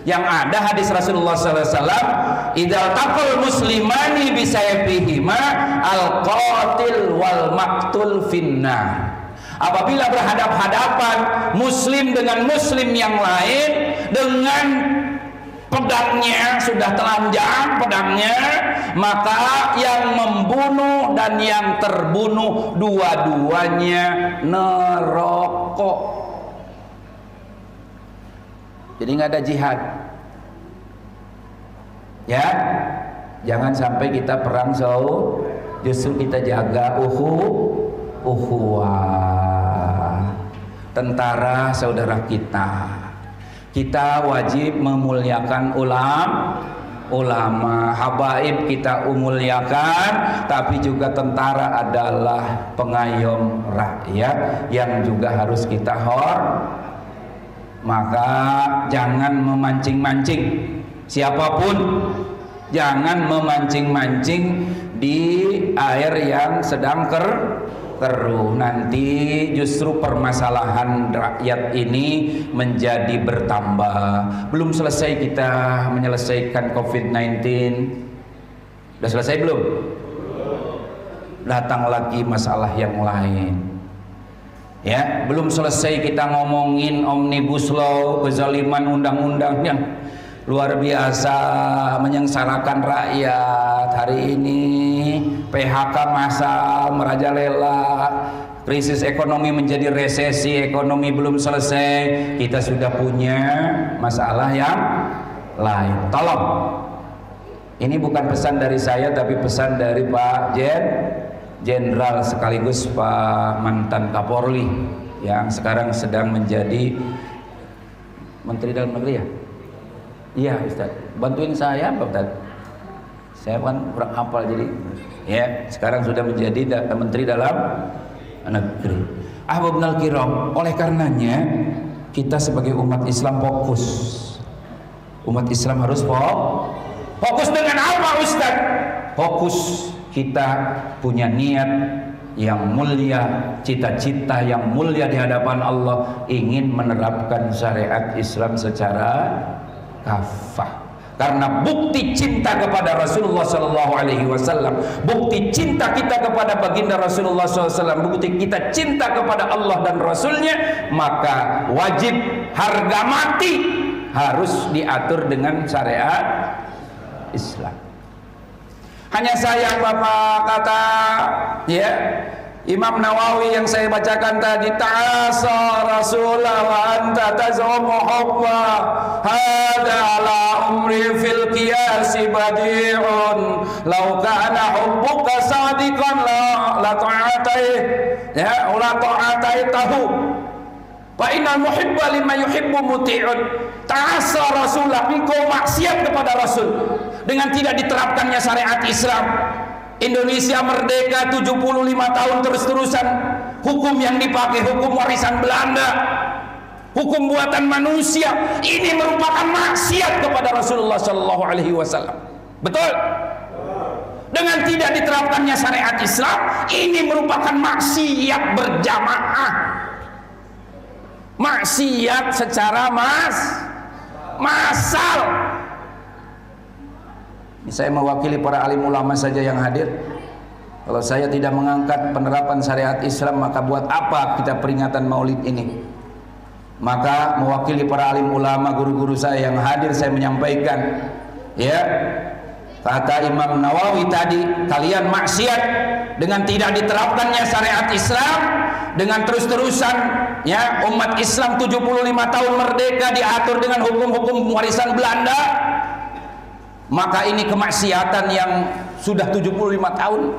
Yang ada hadis Rasulullah SAW, idal taqal muslimani bisayfihima al-qatil wal maqtul finnar. Apabila berhadap-hadapan muslim dengan muslim yang lain dengan pedangnya sudah telanjang pedangnya, maka yang membunuh dan yang terbunuh dua-duanya neraka. Jadi nggak ada jihad. Ya, jangan sampai kita perang justru kita jaga ukhuwah. Tentara saudara kita. Kita wajib memuliakan ulama, habaib kita muliakan, tapi juga tentara adalah pengayom rakyat yang juga harus kita Maka jangan memancing-mancing siapapun, jangan memancing-mancing di air yang sedang keruh. Nanti justru permasalahan rakyat ini menjadi bertambah. Belum selesai kita menyelesaikan COVID-19. Sudah selesai belum? Datang lagi masalah yang lain. Ya, belum selesai kita ngomongin Omnibus Law, kezaliman undang-undang yang luar biasa menyengsarakan rakyat. Hari ini PHK massal merajalela, krisis ekonomi menjadi resesi, ekonomi belum selesai, kita sudah punya masalah yang lain. Tolong, ini bukan pesan dari saya tapi pesan dari Pak Jenderal sekaligus Pak mantan Kapolri yang sekarang sedang menjadi Menteri Dalam Negeri ya? Iya Ustaz, bantuin saya Pak Ustaz. Saya kan kurang hafal jadi ya, sekarang sudah menjadi Menteri Dalam Negeri. Ahbabnal kiram, oleh karenanya kita sebagai umat Islam fokus. Umat Islam harus fokus dengan apa Ustaz? Fokus kita punya niat yang mulia, cita-cita yang mulia di hadapan Allah, ingin menerapkan syariat Islam secara kafah. Karena bukti cinta kepada Rasulullah SAW, bukti cinta kita kepada baginda Rasulullah SAW, bukti kita cinta kepada Allah dan Rasulnya, maka wajib harga mati harus diatur dengan syariat Islam. Hanya sayang Bapak kata ya Imam Nawawi yang saya bacakan tadi, ta'asa Rasulullah wa anta tazumu hubba hadza la umri fil qiyasi badi'un law kana hubbuka sadiqan la ta'atai ya la ta'atai tahu fa innal muhibba liman yuhibbu muti'un. Ta'asa Rasulullah, engkau maksiat kepada Rasul dengan tidak diterapkannya syariat Islam. Indonesia merdeka 75 tahun terus-terusan, hukum yang dipakai hukum warisan Belanda, hukum buatan manusia. Ini merupakan maksiat kepada Rasulullah Shallallahu Alaihi Wasallam. Betul? Dengan tidak diterapkannya syariat Islam, ini merupakan maksiat berjamaah, maksiat secara massal. Saya mewakili para alim ulama saja yang hadir. Kalau saya tidak mengangkat penerapan syariat Islam, maka buat apa kita peringatan Maulid ini? Maka mewakili para alim ulama, guru-guru saya yang hadir, saya menyampaikan, ya, kata Imam Nawawi tadi, kalian maksiat dengan tidak diterapkannya syariat Islam, dengan terus-terusan ya umat Islam 75 tahun merdeka diatur dengan hukum-hukum warisan Belanda. Maka ini kemaksiatan yang sudah 75 tahun.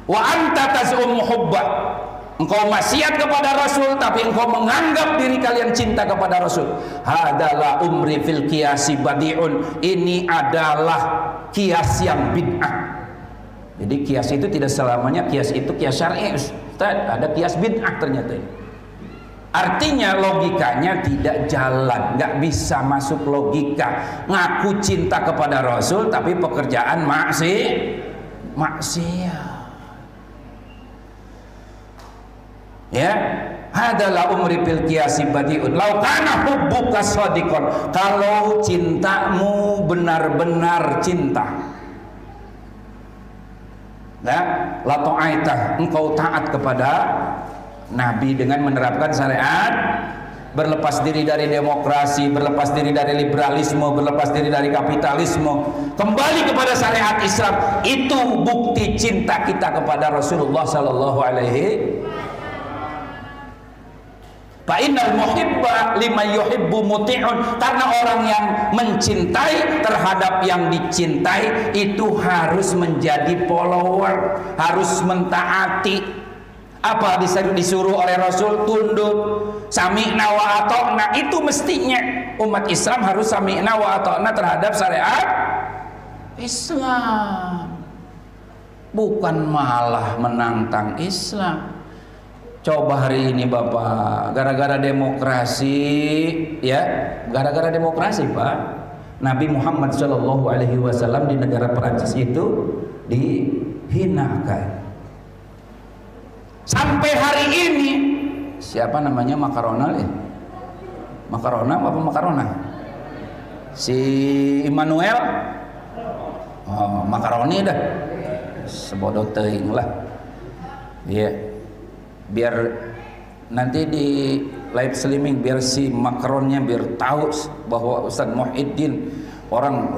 Wa anta taz'um hubba, engkau maksiat kepada Rasul tapi engkau menganggap diri kalian cinta kepada Rasul. Hadalah umri fil qiyasi badi'un, ini adalah kias yang bid'ah. Jadi kias itu tidak selamanya kias itu kias syar'i, Ustaz. Ada kias bid'ah ternyata ini. Artinya logikanya tidak jalan, nggak bisa masuk logika. Ngaku cinta kepada Rasul tapi pekerjaan maksiat. Ya, adalah umri fil qiyasi badi'un. Lau kana hubbuka shadiqan, kalau cintamu benar-benar cinta. Nah, la ta'aitah, engkau taat kepada Nabi dengan menerapkan syariat berlepas diri dari demokrasi, berlepas diri dari liberalisme, berlepas diri dari kapitalisme, kembali kepada syariat Islam. Itu bukti cinta kita kepada Rasulullah sallallahu alaihi. Fa innal muhibba liman yuhibbu muti'un, karena orang yang mencintai terhadap yang dicintai itu harus menjadi follower, harus mentaati. Apa disuruh oleh Rasul? Tunduk, sami'na wa ata'na. Itu mestinya umat Islam harus sami'na wa ata'na terhadap syariat Islam, bukan malah menantang Islam. Coba hari ini Bapak, gara-gara demokrasi, ya, gara-gara demokrasi Pak, Nabi Muhammad SAW di negara Perancis itu dihinakan. Sampai hari ini, siapa namanya Makarona ya? Makarona apa Makarona? Si Immanuel, oh, Makaroni dah, sebodoh teuing lah, ya. Biar nanti di live streaming, biar si Macronnya biar tahu bahwa Ustadz Muhyiddin orang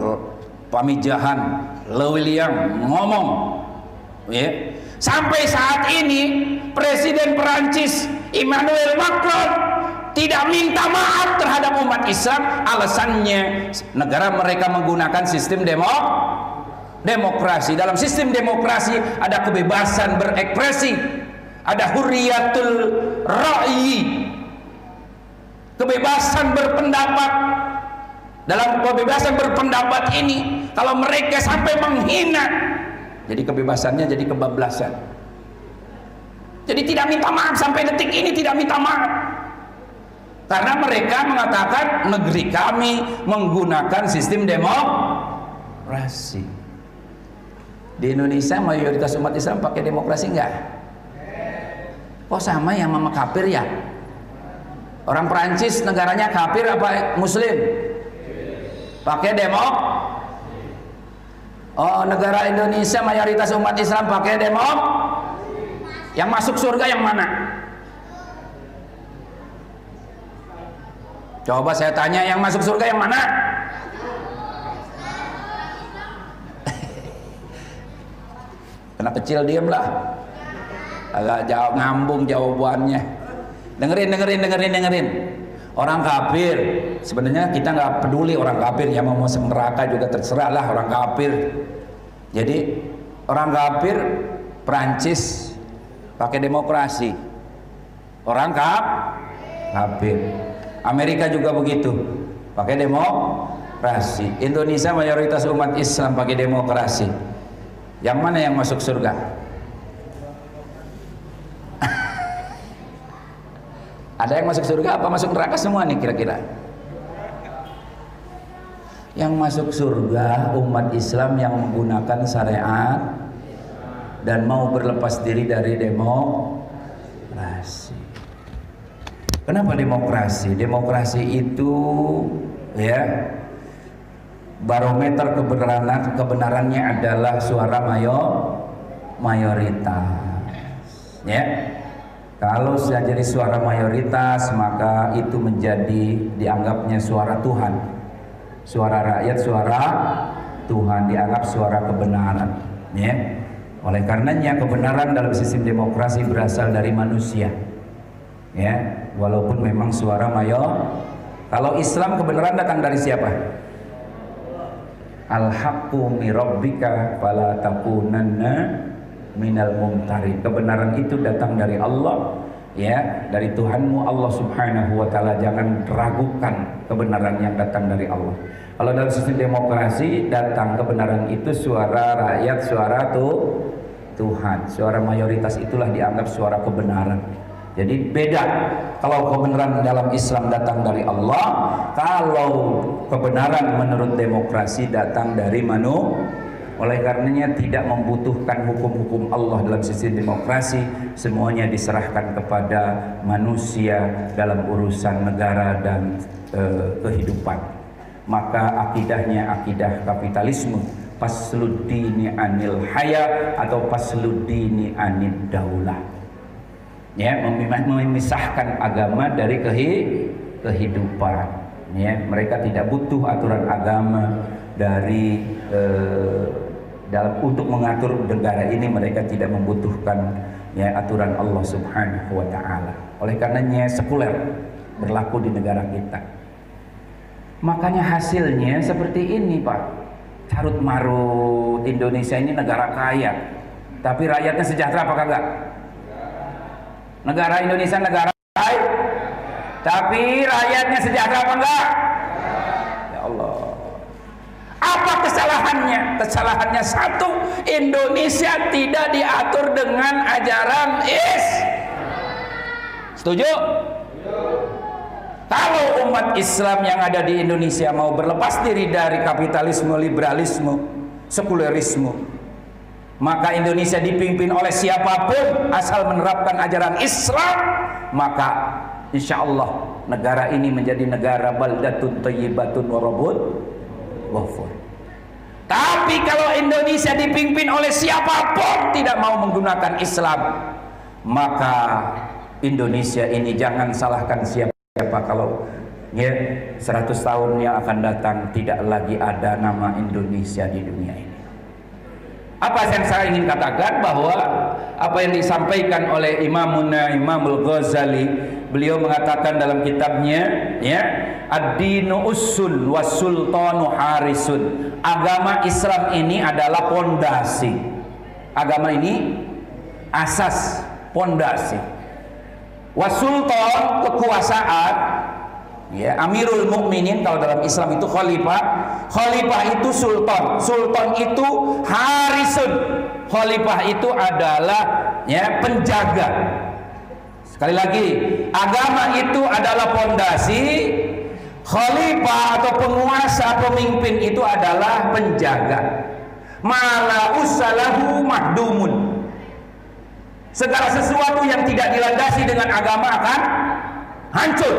pamijahan lewiliang ngomong, ya. Sampai saat ini Presiden Perancis Emmanuel Macron tidak minta maaf terhadap umat Islam. Alasannya negara mereka menggunakan sistem demokrasi. Dalam sistem demokrasi ada kebebasan berekspresi, ada hurriyatul ra'yi, kebebasan berpendapat. Dalam kebebasan berpendapat ini, kalau mereka sampai menghina, jadi kebebasannya jadi kebablasan. Jadi tidak minta maaf, sampai detik ini tidak minta maaf, karena mereka mengatakan negeri kami menggunakan sistem demokrasi. Di Indonesia mayoritas umat Islam pakai demokrasi enggak? Oh sama yang sama kafir ya? Orang Perancis negaranya kafir apa muslim? Pakai Oh, negara Indonesia mayoritas umat Islam pakai Yang masuk surga yang mana? Coba saya tanya, yang masuk surga yang mana? Anak kecil diemlah, agak jauh ngambung jawabannya. Dengerin. Orang kafir, sebenarnya kita nggak peduli orang kafir, yang mau masuk neraka juga terserah lah orang kafir. Jadi orang kafir Perancis pakai demokrasi, orang kafir. Amerika juga begitu, pakai demokrasi. Indonesia mayoritas umat Islam pakai demokrasi. Yang mana yang masuk surga? Ada yang masuk surga apa masuk neraka semua nih kira-kira? Yang masuk surga umat Islam yang menggunakan syariat dan mau berlepas diri dari demokrasi. Kenapa demokrasi? Demokrasi itu ya, barometer kebenarannya adalah suara mayoritas, ya. Kalau sudah jadi suara mayoritas, maka itu menjadi dianggapnya suara Tuhan, suara rakyat, suara Tuhan, dianggap suara kebenaran, ya. Oleh karenanya kebenaran dalam sistem demokrasi berasal dari manusia, ya. Walaupun memang suara Kalau Islam kebenaran datang dari siapa? Al-haqqu mi rabbika fala takunanna minal mumtarin. Kebenaran itu datang dari Allah, ya, dari Tuhanmu Allah Subhanahu wa taala. Jangan ragukan kebenaran yang datang dari Allah. Kalau dalam sistem demokrasi datang kebenaran itu suara rakyat, suara Tuhan, suara mayoritas itulah dianggap suara kebenaran. Jadi beda kalau kebenaran dalam Islam datang dari Allah, kalau kebenaran menurut demokrasi datang dari manusia. Oleh karenanya tidak membutuhkan hukum-hukum Allah dalam sistem demokrasi, semuanya diserahkan kepada manusia dalam urusan negara dan kehidupan. Maka akidahnya akidah kapitalisme, fasluddini anil haya atau fasluddini anid daulah. Ya, memisahkan agama dari kehidupan. Ya, mereka tidak butuh aturan agama dari dalam untuk mengatur negara ini. Mereka tidak membutuhkan ya aturan Allah Subhanahu wa taala. Oleh karenanya sekuler berlaku di negara kita. Makanya hasilnya seperti ini, Pak. Carut marut. Indonesia ini negara kaya, tapi rakyatnya sejahtera apa kagak? Negara Indonesia negara kaya, tapi rakyatnya sejahtera apa enggak? Ya Allah. Apa kesalahannya? Kesalahannya satu, Indonesia tidak diatur dengan ajaran Setuju? Kalau umat Islam yang ada di Indonesia mau berlepas diri dari kapitalisme, liberalisme, sekulerisme, maka Indonesia dipimpin oleh siapapun asal menerapkan ajaran Islam, maka insya Allah negara ini menjadi negara baldatun thayyibatun wa rabbun ghafur. Tapi kalau Indonesia dipimpin oleh siapapun tidak mau menggunakan Islam, maka Indonesia ini jangan salahkan siapa kalau ya 100 tahun yang akan datang tidak lagi ada nama Indonesia di dunia ini. Apa yang saya ingin katakan, bahwa apa yang disampaikan oleh Imamul Ghazali, beliau mengatakan dalam kitabnya ya, ad-dinu ussul was-sultanu harisun. Agama Islam ini adalah pondasi. Agama ini asas, pondasi. Was-sultan kekuasaan, ya, Amirul Mukminin kalau dalam Islam itu khalifah. Khalifah itu sultan. Sultan itu harisun. Khalifah itu adalah ya penjaga. Sekali lagi, agama itu adalah pondasi. Khalifah atau penguasa, pemimpin itu adalah penjaga. Mala usalahu mahdumun. Segala sesuatu yang tidak dilandasi dengan agama akan hancur.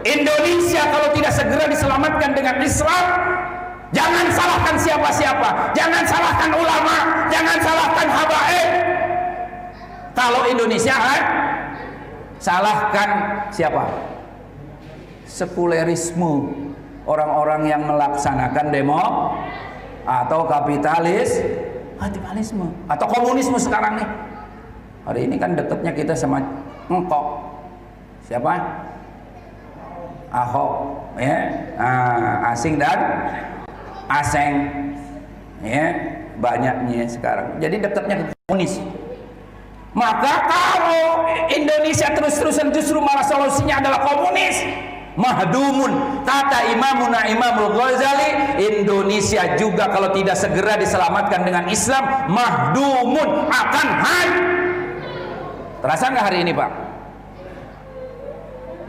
Indonesia kalau tidak segera diselamatkan dengan Islam, jangan salahkan siapa-siapa, jangan salahkan ulama, jangan salahkan habaib. Kalau Indonesia salahkan siapa? Sekulerisme, orang-orang yang melaksanakan demo atau kapitalisme atau komunisme sekarang nih. Hari ini kan dekatnya kita sama engkok. Siapa? Ahok, ya, asing dan aseng, ya, banyaknya sekarang. Jadi dekatnya ke komunis. Maka kalau Indonesia terus-terusan justru malah solusinya adalah komunis, mahdumun. Kata Imamul Ghazali, Indonesia juga kalau tidak segera diselamatkan dengan Islam, mahdumun, akan hancur. Terasa nggak hari ini, Pak?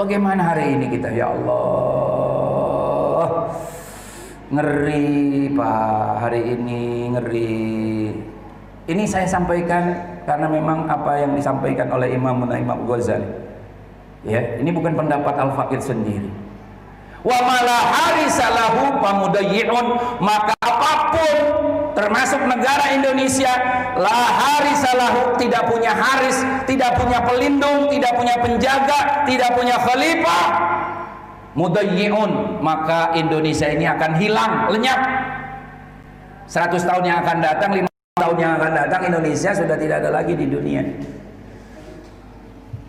Bagaimana hari ini kita? Ya Allah, ngeri, Pak. Hari ini ngeri. Ini saya sampaikan karena memang apa yang disampaikan oleh Imam Ghazali. Ya, ini bukan pendapat Al-Faqih sendiri. Wa mala harisalahu pamudayyi'un, maka apapun termasuk negara Indonesia, la harisalahu, tidak punya haris, tidak punya pelindung, tidak punya penjaga, tidak punya khalifah, mudayyi'un, maka Indonesia ini akan hilang, lenyap. 100 tahun yang akan datang, 5 tahun yang akan datang, Indonesia sudah tidak ada lagi di dunia.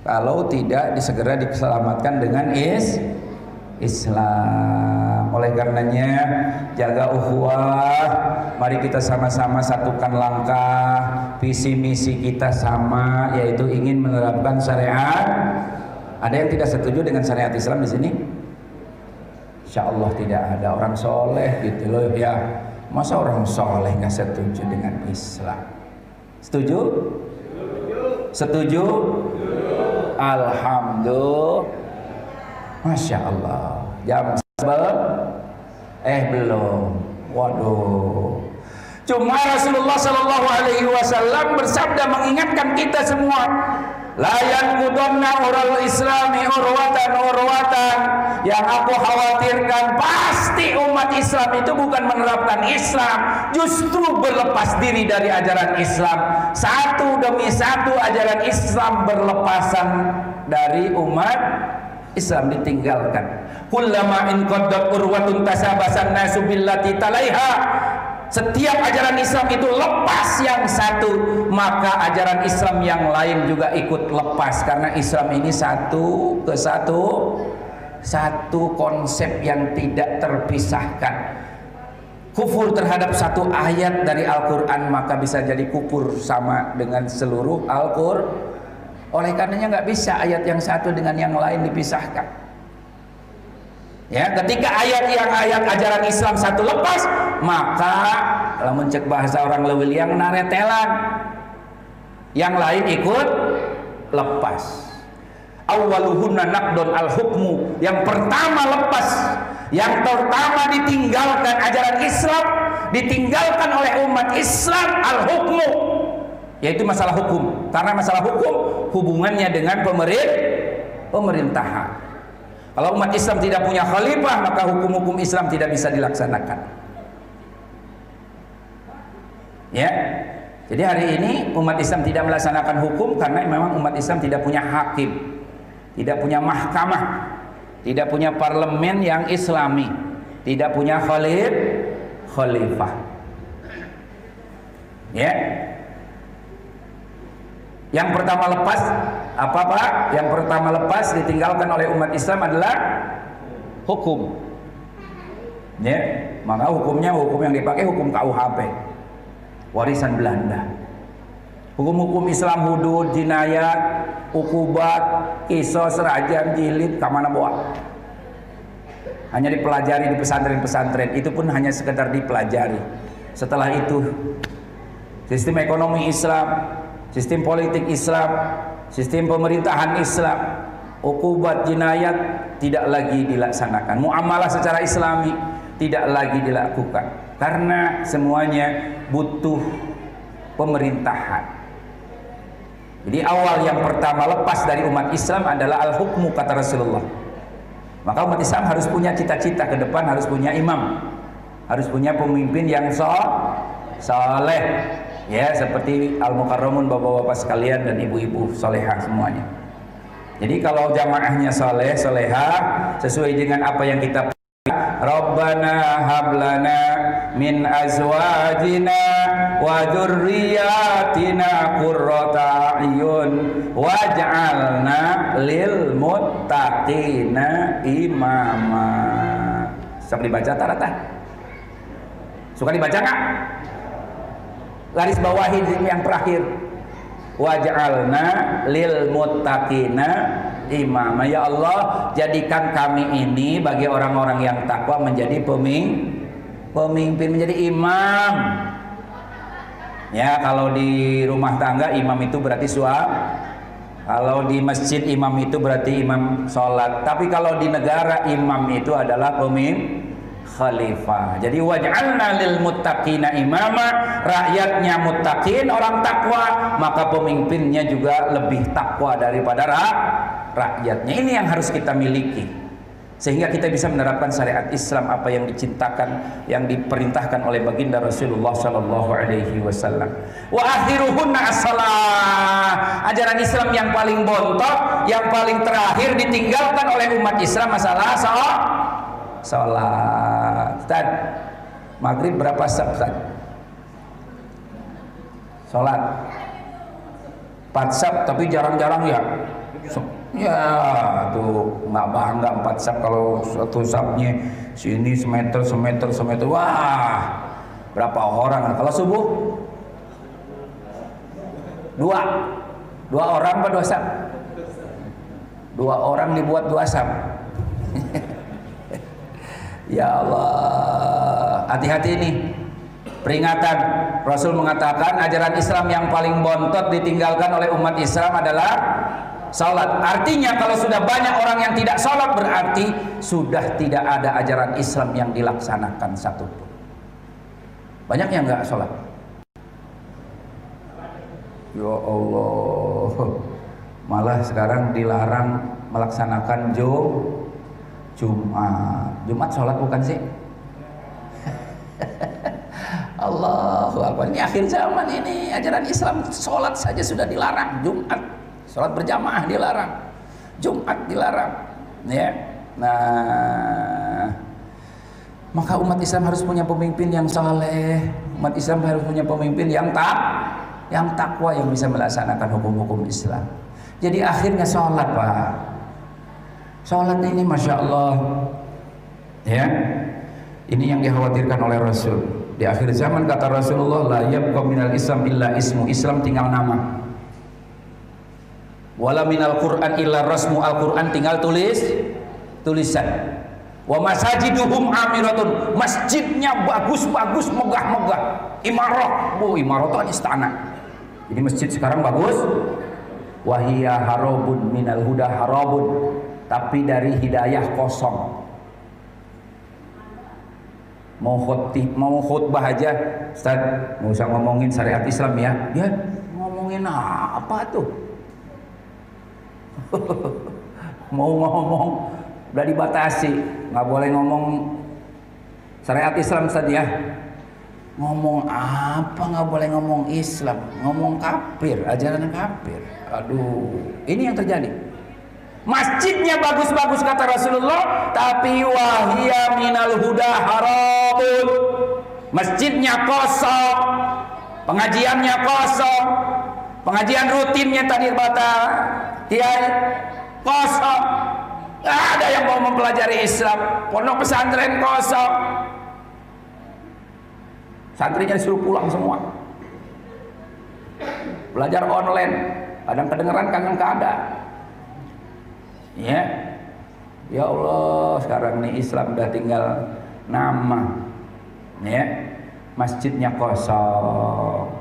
Kalau tidak disegera diselamatkan dengan Islam. Oleh karenanya jaga ukhuwah, mari kita sama-sama satukan langkah. Visi misi kita sama, yaitu ingin menerapkan syariat. Ada yang tidak setuju dengan syariat Islam di sini? Insya Allah tidak ada. Orang soleh gitu loh ya. Masa orang soleh nggak setuju dengan Islam? Setuju? Setuju? Alhamdulillah. Masya Allah. Jam belum. Waduh. Cuma Rasulullah Shallallahu Alaihi Wasallam bersabda mengingatkan kita semua, la yanqudunna ural islami urwatan. Yang aku khawatirkan pasti umat Islam itu bukan menerapkan Islam, justru berlepas diri dari ajaran Islam. Satu demi satu ajaran Islam berlepasan dari umat Islam ditinggalkan. Kullama in qaddat urwatun tasabasan nasu billati talaiha. Setiap ajaran Islam itu lepas yang satu, maka ajaran Islam yang lain juga ikut lepas, karena Islam ini satu konsep yang tidak terpisahkan. Kufur terhadap satu ayat dari Al-Quran maka bisa jadi kufur sama dengan seluruh Al-Quran. Oleh karenanya nggak bisa ayat yang satu dengan yang lain dipisahkan. Ya, ketika ayat ajaran Islam satu lepas, maka kalau mencek bahasa orang leuwih yang naretelan, yang lain ikut lepas. Awwaluhunna naqdun al-hukmu, yang pertama lepas, yang pertama ditinggalkan ajaran Islam, ditinggalkan oleh umat Islam al-hukmu, yaitu masalah hukum. Karena masalah hukum hubungannya dengan pemerintahan. Kalau umat Islam tidak punya khalifah, maka hukum-hukum Islam tidak bisa dilaksanakan. Ya. Jadi hari ini umat Islam tidak melaksanakan hukum karena memang umat Islam tidak punya hakim, tidak punya mahkamah, tidak punya parlemen yang islami, tidak punya khalifah. Ya. Yang pertama lepas apa Pak? Yang pertama lepas ditinggalkan oleh umat Islam adalah hukum. Ya, maka hukum yang dipakai hukum KUHP, warisan Belanda. Hukum-hukum Islam hudud, jinayat, ukubat, kisos, rajam, jilid, kamana boa. Hanya dipelajari di pesantren-pesantren, itu pun hanya sekedar dipelajari. Setelah itu sistem ekonomi Islam, sistem politik Islam, sistem pemerintahan Islam, ukubat jinayat tidak lagi dilaksanakan. Muamalah secara Islami tidak lagi dilakukan karena semuanya butuh pemerintahan. Jadi awal yang pertama lepas dari umat Islam adalah al-hukmu, kata Rasulullah. Maka umat Islam harus punya cita-cita ke depan, harus punya imam, harus punya pemimpin yang soleh. Ya, seperti al-mukarramun, bapak-bapak sekalian dan ibu-ibu solehah semuanya. Jadi kalau jamaahnya soleh, solehah, sesuai dengan apa yang kita Rabbana hablana min azwajina wa dzurriyyatina qurrata a'yun waj'alna lil muttaqina imama. Suka dibaca tarata? Suka dibaca nggak? Garis bawahi yang terakhir, waj'alna lil muttaqina imama. Ya Allah, jadikan kami ini bagi orang-orang yang takwa menjadi pemimpin, menjadi imam. Ya, kalau di rumah tangga imam itu berarti suami, kalau di masjid imam itu berarti imam sholat, tapi kalau di negara imam itu adalah pemimpin, khalifah. Jadi waj'alna lil muttaqina imama, rakyatnya muttaqin, orang takwa, maka pemimpinnya juga lebih takwa daripada rakyatnya. Ini yang harus kita miliki sehingga kita bisa menerapkan syariat Islam, apa yang dicintakan, yang diperintahkan oleh baginda Rasulullah sallallahu alaihi wasallam. Wa akhiruhunna as-salah. Ajaran Islam yang paling bontot, yang paling terakhir ditinggalkan oleh umat Islam masalah sholat. Ustaz, maghrib berapa sab, Ustaz? Sholat 4 sab, tapi jarang-jarang ya. Ya tuh nggak bangga 4 sab, kalau satu sabnya sini semeter. Wah, berapa orang? Kalau subuh 2 orang apa 2 sab? 2 orang dibuat 2 sab. Ya Allah, hati-hati ini peringatan. Rasul mengatakan ajaran Islam yang paling bontot ditinggalkan oleh umat Islam adalah salat. Artinya kalau sudah banyak orang yang tidak salat, berarti sudah tidak ada ajaran Islam yang dilaksanakan satupun. Banyak yang nggak salat. Ya Allah, malah sekarang dilarang melaksanakan Jumat salat bukan sih? Allahu Akbar. Ini akhir zaman ini, ajaran Islam salat saja sudah dilarang. Jumat salat berjamaah dilarang, Jumat dilarang. Ya. Nah, maka umat Islam harus punya pemimpin yang saleh. Umat Islam harus punya pemimpin yang takwa, yang bisa melaksanakan hukum-hukum Islam. Jadi akhirnya sholat, Pak. Sholat ini Masya Allah, ya, ini yang dikhawatirkan oleh Rasul. Di akhir zaman kata Rasulullah, la yabqa minal Islam illa ismu. Islam tinggal nama. Wala minal Qur'an illa rasmu. Al-Quran tinggal tulisan. Wa masajiduhum amiratun. Masjidnya bagus-bagus, megah-megah. Imarah. Imarah itu kan istana. Jadi masjid sekarang bagus. Wahiyya harabun minal huda harabun. Tapi dari hidayah kosong. Mau khutbah aja, Ustaz, mau usah ngomongin syariat Islam ya. Ya, ngomongin apa tuh? Mau ngomong udah dibatasi, nggak boleh ngomong syariat Islam saja. Ngomong apa? Nggak boleh ngomong Islam, ngomong kafir, ajaran kafir. Aduh, ini yang terjadi. Masjidnya bagus-bagus kata Rasulullah, tapi wahia minal huda harabun. Masjidnya kosong, pengajiannya kosong, pengajian rutinnya tadi kata kiai kosong. Gak ada yang mau mempelajari Islam. Pondok pesantren kosong, santrinya disuruh pulang semua. Belajar online, kadang kedengeran, kadang keada. Ya, ya Allah, sekarang nih Islam udah tinggal nama, ya, masjidnya kosong.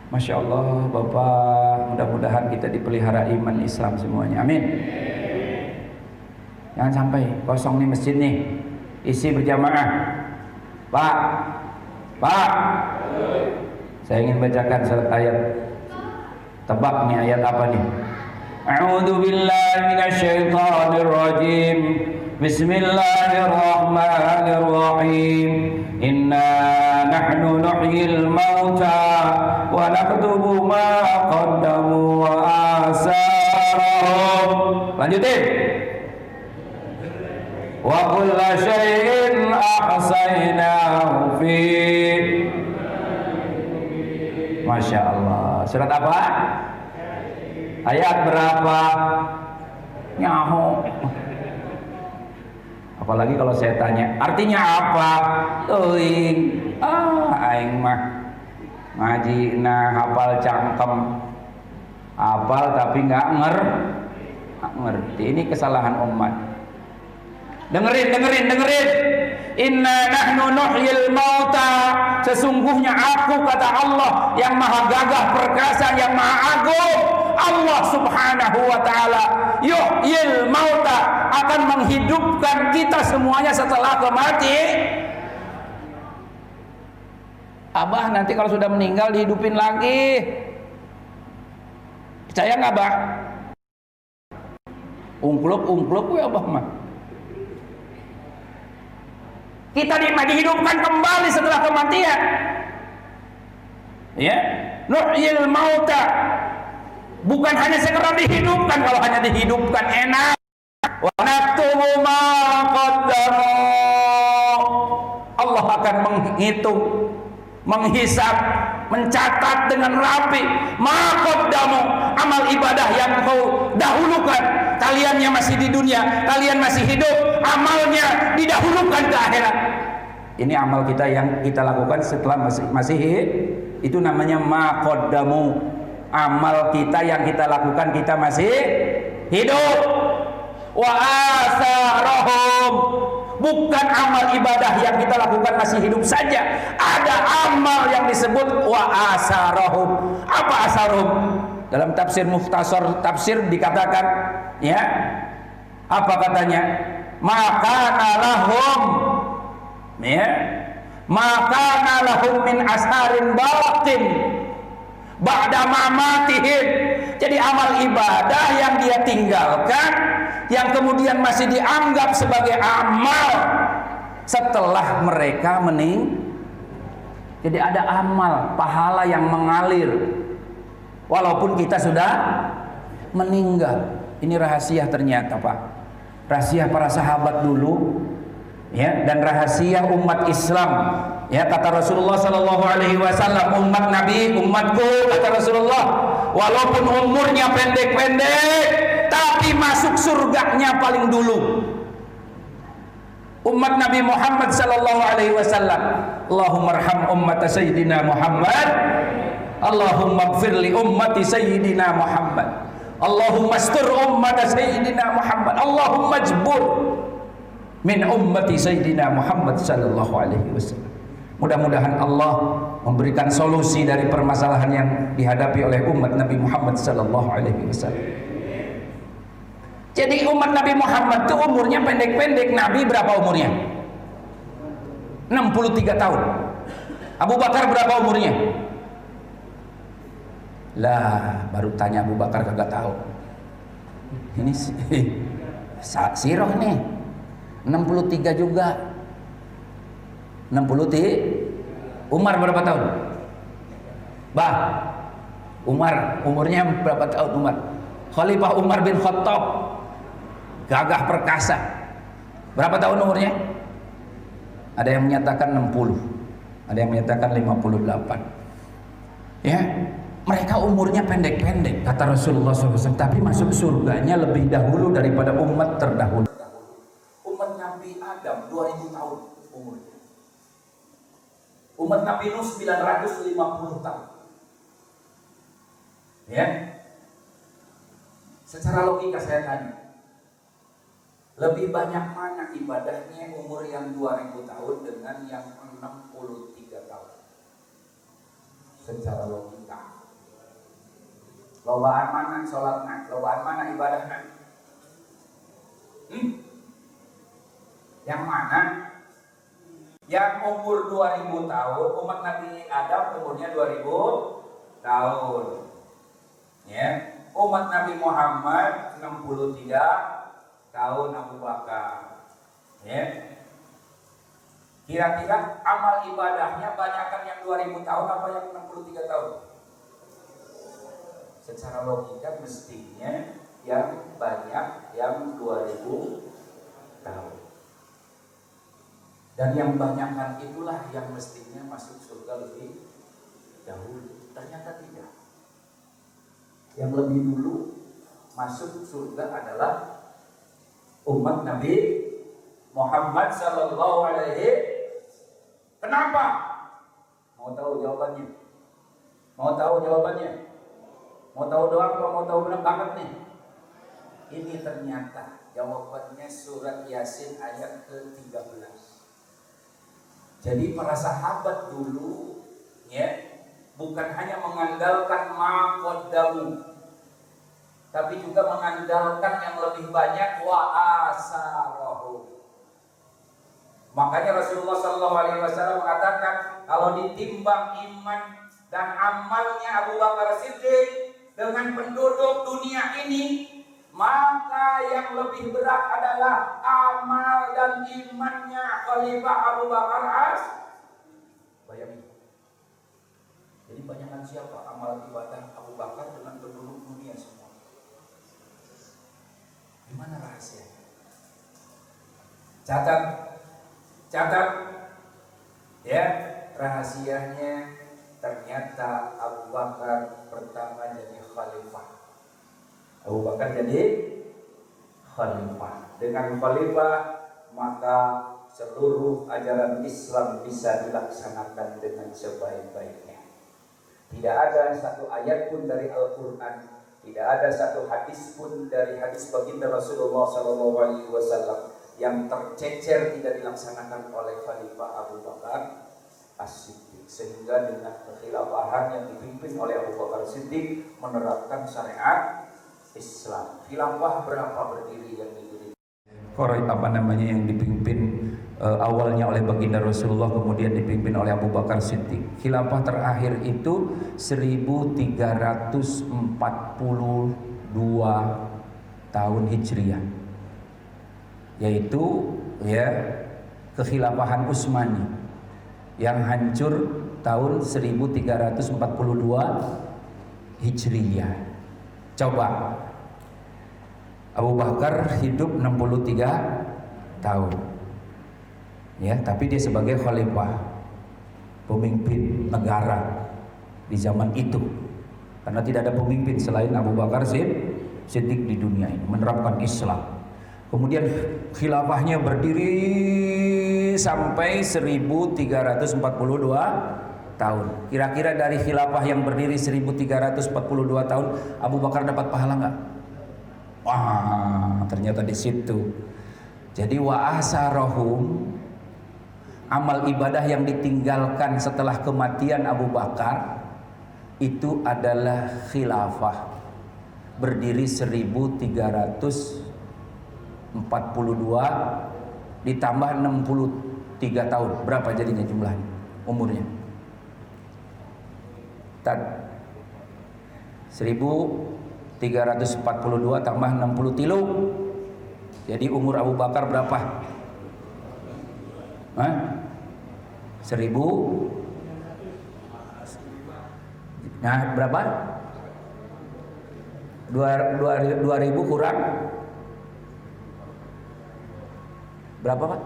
Masya Allah, Bapak, mudah-mudahan kita dipelihara iman Islam semuanya, amin. Jangan sampai kosong nih masjid nih, isi berjamaah. Pak, saya ingin bacakan surat ayat. Tebak nih ayat apa nih? A'udzu billahi minasyaitonir rajim. Bismillahirrahmanirrahim. Inna nahnu nuhyil mauta wa naktubu ma qaddamu wa asarahum. Lanjutin. Wa kulla syai'in ahsaynahu fi. Masya Allah. Surat apa? Ayat berapa? Nyaho. Apalagi kalau saya tanya, artinya apa? Teuing. Aing mah ngaji hafal cangkem. Hafal tapi nggak ngerti. Ini kesalahan umat. Dengerin. Inna nahnu nuhyil mauta. Sesungguhnya aku, kata Allah, yang maha gagah perkasa, yang maha agung, Allah subhanahu wa ta'ala, yuhyil mauta, akan menghidupkan kita semuanya setelah kematian. Abah nanti kalau sudah meninggal dihidupin lagi. Percaya nggak, Abah? Ungkluk ya Abah mah. Kita dihidupkan kembali setelah kematian. Ya, nuhyil mauta. Bukan hanya sekedar dihidupkan, kalau hanya dihidupkan enak. Wa naktubu ma qaddamu. Allah akan menghitung, menghisab, mencatat dengan rapi ma qaddamu, amal ibadah yang kau dahulukan. Kaliannya masih di dunia, kalian masih hidup, amalnya didahulukan ke akhirat. Ini amal kita yang kita lakukan setelah masih hidup, itu namanya ma qaddamu. Amal kita yang kita lakukan kita masih hidup. Wa asarahum, bukan amal ibadah yang kita lakukan masih hidup saja. Ada amal yang disebut wa asarahum. Apa asarahum? Dalam tafsir Mukhtasar tafsir dikatakan, ya, apa katanya? Maka lahum, ya, maka lahum min asharin batin ba'da mamatihim. Jadi amal ibadah yang dia tinggalkan, yang kemudian masih dianggap sebagai amal setelah mereka meninggal. Jadi ada amal pahala yang mengalir walaupun kita sudah meninggal. Ini rahasia ternyata, Pak. rahasia para sahabat dulu, ya, dan rahasia umat Islam. Ya, kata Rasulullah Sallallahu Alaihi Wasallam, umat Nabi, umatku, kata Rasulullah, walaupun umurnya pendek-pendek, tapi masuk surganya paling dulu. Umat Nabi Muhammad Sallallahu Alaihi Wasallam. Allahumma arham ummat Sayyidina Muhammad. Allahumma ighfir li ummati Sayyidina Muhammad. Allahumma astur ummat Sayyidina Muhammad. Allahumma jbur min ummati Sayyidina Muhammad Sallallahu Alaihi Wasallam. Mudah-mudahan Allah memberikan solusi dari permasalahan yang dihadapi oleh umat Nabi Muhammad Sallallahu Alaihi Wasallam. Jadi umat Nabi Muhammad itu umurnya pendek-pendek. Nabi berapa umurnya? 63 tahun. Abu Bakar berapa umurnya? Lah, baru tanya Abu Bakar kagak tahu. Ini sirah nih. 63 juga. 60. Umar berapa tahun? Bah, Umar umurnya berapa tahun Umar? Khalifah Umar bin Khattab, gagah perkasa. Berapa tahun umurnya? Ada yang menyatakan 60, ada yang menyatakan 58. Ya, mereka umurnya pendek-pendek kata Rasulullah SAW, tapi masuk surganya lebih dahulu daripada umat terdahulu. Umat Nabi Adam 2000 tahun umurnya. Umat Nabi Nuh 950 tahun. Ya. Secara logika saya tanya, lebih banyak mana ibadahnya umur yang 2000 tahun dengan yang 63 tahun? Secara logika. Lobaan mana sholatnya? Lobaan mana ibadahnya? Yang mana? Yang umur 2000 tahun, umat Nabi Adam umurnya 2000 tahun. Ya, umat Nabi Muhammad 63 tahun Abu Bakar. Ya. Kira-kira amal ibadahnya banyakkan yang 2000 tahun apa yang 63 tahun? Secara logika mestinya yang banyak yang 2000 tahun. Dan yang banyakkan itulah yang mestinya masuk surga lebih dahulu. Ternyata tidak. Yang lebih dulu masuk surga adalah umat Nabi Muhammad Sallallahu Alaihi. Kenapa? Mau tahu jawabannya? Mau tahu jawabannya? Mau tahu doang atau mau tahu benar banget nih? Ini ternyata jawabannya surat Yasin ayat ke-13. Jadi para sahabat dulu, ya, bukan hanya mengandalkan ma qaddamu, tapi juga mengandalkan yang lebih banyak wa asarahu. Makanya Rasulullah SAW mengatakan, kalau ditimbang iman dan amalnya Abu Bakar Siddiq dengan penduduk dunia ini, maka yang lebih berat adalah amal dan imannya Khalifah Abu Bakar Bayangin. Jadi banyakkan siapa amal ibadah Abu Bakar dengan penduduk dunia semua? Gimana rahasianya? Catat ya, rahasianya ternyata Abu Bakar pertama jadi khalifah. Abu Bakar jadi khalifah. Dengan khalifah maka seluruh ajaran Islam bisa dilaksanakan dengan sebaik-baiknya. Tidak ada satu ayat pun dari Al-Quran, tidak ada satu hadis pun dari hadis baginda Rasulullah SAW yang tercecer tidak dilaksanakan oleh Khalifah Abu Bakar As-Siddiq. Sehingga dengan kekhilafahan yang dipimpin oleh Abu Bakar As-Siddiq menerapkan syariat Islam. Khilafah berapa berdiri yang didirikan? Yang dipimpin awalnya oleh baginda Rasulullah, kemudian dipimpin oleh Abu Bakar Siddiq. Khilafah terakhir itu 1342 tahun Hijriah, yaitu ya kekhilafahan Utsmani yang hancur tahun 1342 Hijriah. Coba Abu Bakar hidup 63 tahun. Ya, tapi dia sebagai khalifah, pemimpin negara di zaman itu. Karena tidak ada pemimpin selain Abu Bakar Siddiq di dunia ini menerapkan Islam. Kemudian khilafahnya berdiri sampai 1342 tahun. Kira-kira dari khilafah yang berdiri 1342 tahun, Abu Bakar dapat pahala enggak? Wah, ternyata di situ. Jadi wa asarahum, amal ibadah yang ditinggalkan setelah kematian Abu Bakar itu adalah khilafah. Berdiri 1342 ditambah 63 tahun. Berapa jadinya jumlahnya? Umurnya? 1342 tambah 60 tilu. Jadi umur Abu Bakar berapa? 1000. Nah, berapa? 2000 kurang berapa, Pak?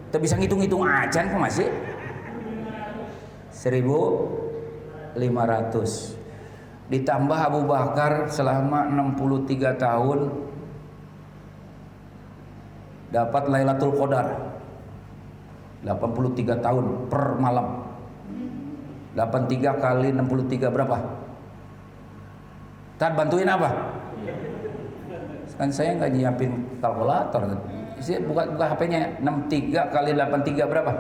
Kita bisa ngitung-ngitung aja kok masih 1500 ditambah Abu Bakar selama 63 tahun dapat Lailatul Qadar 83 tahun per malam. 83 kali 63 berapa? Tad bantuin apa? Kan saya nggak nyiapin kalkulator. Saya buka HP-nya. 63 kali 83 berapa?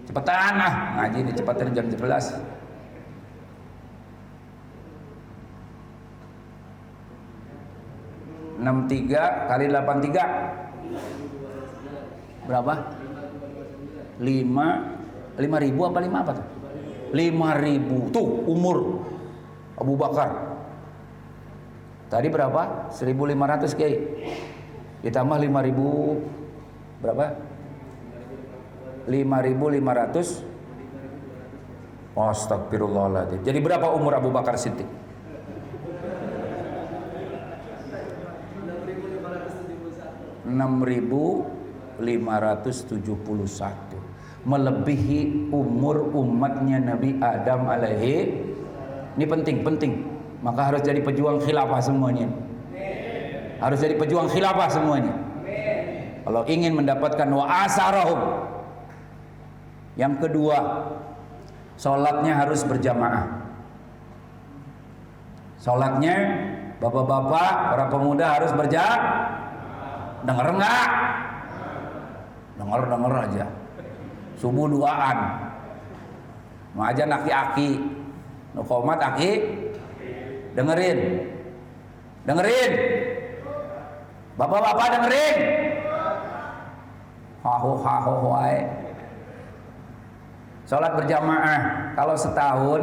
Cepetan ah, ngaji ini cepetan jam 11. 63 kali 83 berapa? 5.000 apa 5 apa tuh? 5.000 tuh umur Abu Bakar. Tadi berapa? 1.500 Kiai. Ditambah 5.000 berapa? 5.500. Astagfirullahaladzim. Jadi berapa umur Abu Bakar Siddiq? 6.571, melebihi umur umatnya Nabi Adam alaihi. Ini penting, maka harus jadi pejuang khilafah semuanya. Harus jadi pejuang khilafah semuanya. Kalau ingin mendapatkan wa asarahum. Yang kedua, sholatnya harus berjamaah. Sholatnya bapak-bapak, para pemuda harus berjamaah. Dengar enggak? Dengar aja. Subuh duaan. Majan aki-aki. Nukomat aki. Dengerin. Bapak-bapak dengerin. Haho wae. Salat berjamaah. Kalau setahun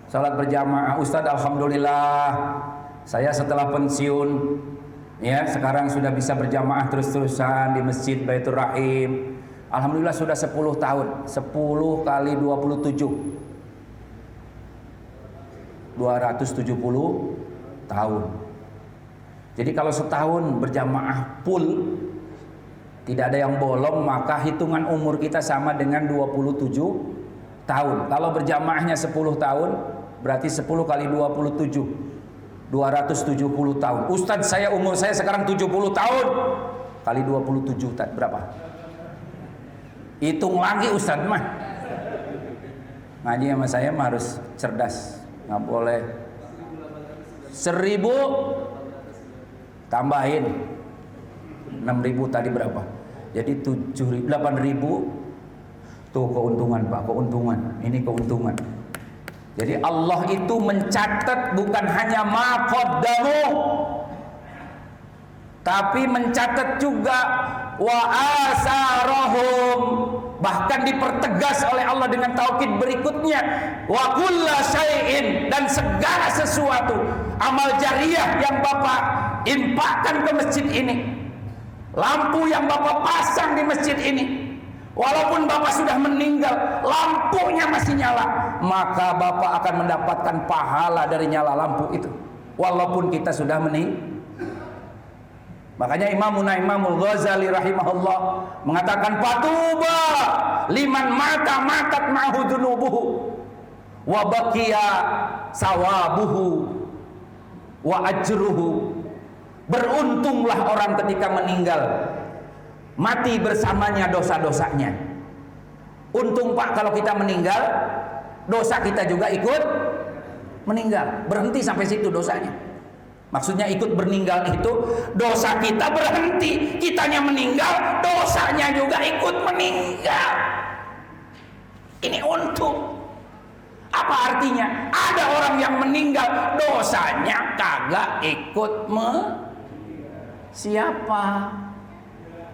salat berjamaah, Ustadz alhamdulillah saya setelah pensiun ya, sekarang sudah bisa berjamaah terus-terusan di Masjid Baitur Rahim. Alhamdulillah sudah 10 tahun. 10 kali 27 270 tahun. Jadi kalau setahun berjamaah full, tidak ada yang bolong, maka hitungan umur kita sama dengan 27 tahun. Kalau berjamaahnya 10 tahun, berarti 10 kali 27 270 tahun. Ustadz, umur saya sekarang 70 tahun. Kali 27 berapa? Hitung lagi Ustadz mah. Ngaji sama saya mah harus cerdas. Nggak boleh 1.000 tambahin 6.000 tadi berapa? Jadi 8.000. Tuh keuntungan Pak, keuntungan. Ini keuntungan. Jadi Allah itu mencatat bukan hanya ma qaddamu, tapi mencatat juga wa asarahum. Bahkan dipertegas oleh Allah dengan taukid berikutnya, wa kulla syai'in, dan segala sesuatu amal jariah yang Bapak infakkan ke masjid ini, lampu yang Bapak pasang di masjid ini, walaupun Bapak sudah meninggal, lampunya masih nyala, maka Bapak akan mendapatkan pahala dari nyala lampu itu. walaupun kita sudah Makanya Imamul Ghazali rahimahullah mengatakan patuba liman matat ma'hu dzunubuhu wa baqiya sawabuhu wa ajruhu. Beruntunglah orang ketika meninggal mati bersamanya dosa-dosanya. Untung Pak kalau kita meninggal dosa kita juga ikut meninggal. Berhenti sampai situ dosanya. Maksudnya ikut meninggal itu dosa kita berhenti, kitanya meninggal, dosanya juga ikut meninggal. Ini untung. Apa artinya? Ada orang yang meninggal, dosanya kagak ikut Siapa?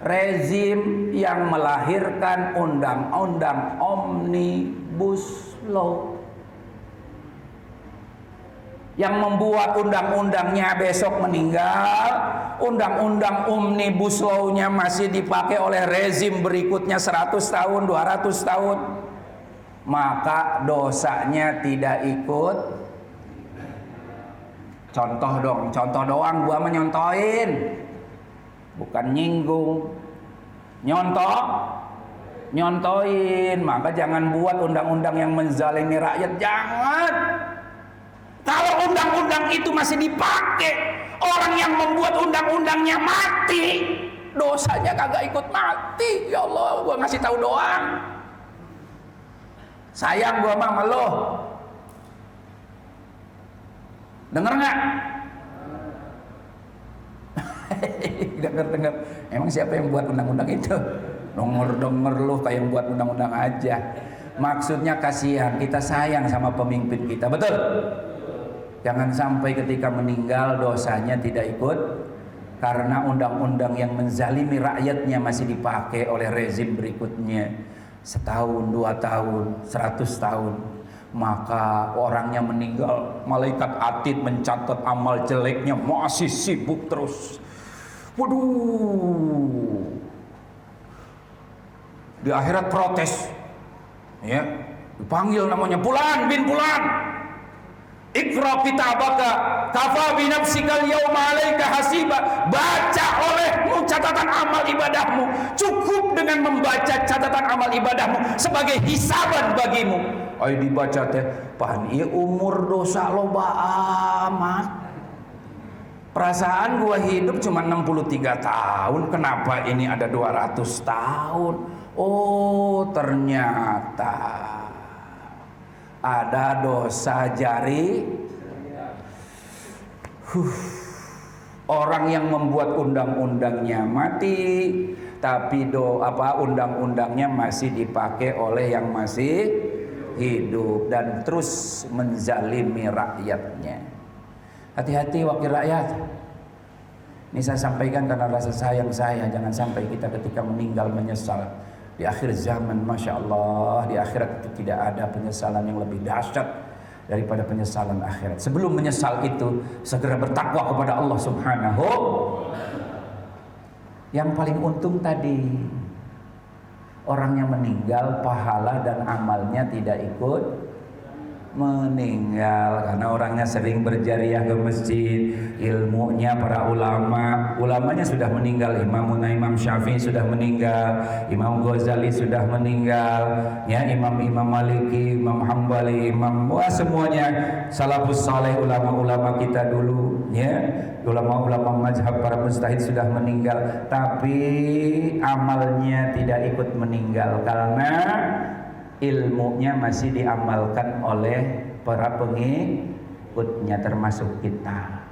Rezim yang melahirkan undang-undang Omnibus Law, yang membuat undang-undangnya besok meninggal, undang-undang Omnibus Law-nya masih dipakai oleh rezim berikutnya 100 tahun, 200 tahun, maka dosanya tidak ikut. Contoh doang, gua menyontohin, bukan nyinggung. Nyontohin. Maka jangan buat undang-undang yang menzalimi rakyat, jangan. Kalau undang-undang itu masih dipakai, orang yang membuat undang-undangnya mati, dosanya kagak ikut mati. Ya Allah, gua ngasih tahu doang. Sayang gua sama lo. Dengar nggak? Dengar. Emang siapa yang buat undang-undang itu? Denger lu kayak yang buat undang-undang aja. Maksudnya kasihan, kita sayang sama pemimpin kita, betul? Jangan sampai ketika meninggal dosanya tidak ikut, karena undang-undang yang menzalimi rakyatnya masih dipakai oleh rezim berikutnya. Setahun, 2 tahun, 100 tahun, maka orangnya meninggal, malaikat atid mencatat amal jeleknya, masih sibuk terus. Waduh, di akhirat protes, ya, dipanggil namanya Fulan bin Fulan, Iqra kitabaka kafa bi nafsikal yauma 'alaika hasiba. Baca olehmu catatan amal ibadahmu. Cukup dengan membaca catatan amal ibadahmu sebagai hisaban bagimu. Ayo dibaca teh, pan ieu umur dosa loba amat. Perasaan gua hidup cuma 63 tahun, kenapa ini ada 200 tahun? Oh, ternyata ada dosa jari. Orang yang membuat undang-undangnya mati, tapi undang-undangnya masih dipakai oleh yang masih hidup dan terus menzalimi rakyatnya. Hati-hati wakil rakyat. Ini saya sampaikan karena rasa sayang saya. Jangan sampai kita ketika meninggal menyesal. Di akhir zaman, Masya Allah, di akhirat itu tidak ada penyesalan yang lebih dahsyat daripada penyesalan akhirat. Sebelum menyesal itu, segera bertakwa kepada Allah Subhanahu. Yang paling untung tadi, orang yang meninggal pahala dan amalnya tidak ikut meninggal, karena orangnya sering berjariah ke masjid, ilmunya para ulamanya sudah meninggal. Imam Syafi'i sudah meninggal, Imam Ghazali sudah meninggal, ya, Imam Maliki, Imam Hambali, semuanya salafus saleh, ulama-ulama kita dulu, ya, ulama-ulama mazhab para mujtahid sudah meninggal, tapi amalnya tidak ikut meninggal karena ilmunya masih diamalkan oleh para pengikutnya termasuk kita.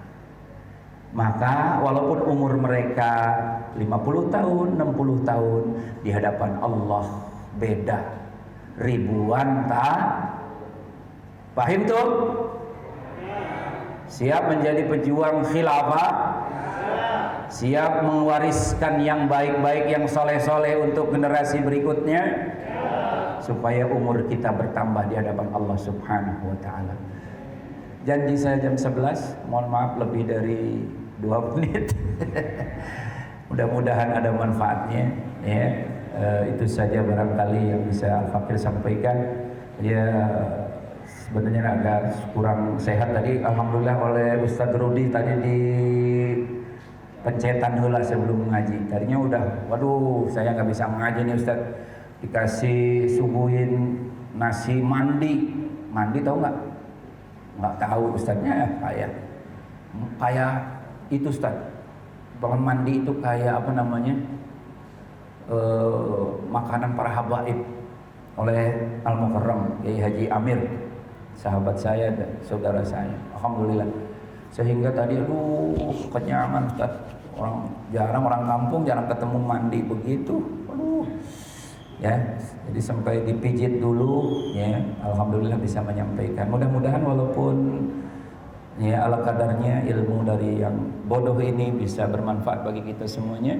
Maka walaupun umur mereka 50 tahun, 60 tahun, di hadapan Allah beda ribuan paham tuh? Siap menjadi pejuang khilafah? Siap mewariskan yang baik-baik, yang soleh-soleh untuk generasi berikutnya? Supaya umur kita bertambah di hadapan Allah Subhanahu wa ta'ala. Janji saya jam 11, mohon maaf lebih dari 2 menit. Mudah-mudahan ada manfaatnya, ya. Itu saja barangkali yang bisa Al-Fakir sampaikan. Ya, sebenarnya agak kurang sehat tadi. Alhamdulillah oleh Ustadz Rudi tadi di pencetan heula sebelum mengaji. Tadinya udah, waduh saya nggak bisa mengaji nih Ustadz. Dikasih suguhin nasi mandi. Mandi tahu nggak? Nggak tahu Ustadznya ya kayak itu Ustadz. Bangun mandi itu kayak apa namanya? Makanan para habaib oleh Al-Mukarram Kiai Haji Amir, sahabat saya dan saudara saya. Alhamdulillah. Sehingga tadi kenyangan Ustaz. Orang kampung jarang ketemu mandi begitu. Ya, jadi sampai dipijit dulu ya. Alhamdulillah bisa menyampaikan. Mudah-mudahan walaupun ya ala kadarnya ilmu dari yang bodoh ini bisa bermanfaat bagi kita semuanya.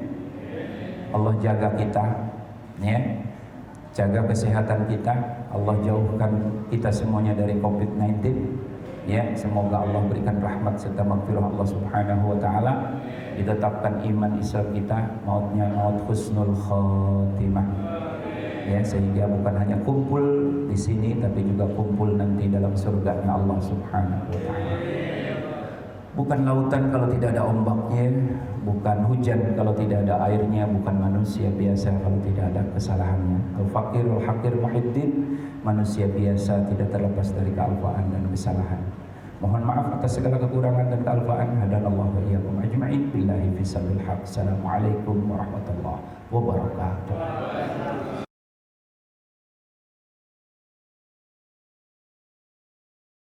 Allah jaga kita ya. Jaga kesehatan kita, Allah jauhkan kita semuanya dari COVID-19 ya. Semoga Allah berikan rahmat serta maghfirah Allah Subhanahu wa taala, ditetapkan iman Islam kita, mautnya maut husnul khotimah ya, sehingga bukan hanya kumpul di sini tapi juga kumpul nanti dalam surganya Allah Subhanahu wa taala. Bukan lautan kalau tidak ada ombaknya, bukan hujan kalau tidak ada airnya, bukan manusia biasa kalau tidak ada kesalahannya. Al-Faqir al-Haqir Muhiddin, manusia biasa tidak terlepas dari kealfaan dan kesalahan. Mohon maaf atas segala kekurangan dan kealfaan. Hadanallahu wa iyyakum ajma'in billahi fi sabil haq. Assalamualaikum warahmatullahi wabarakatuh.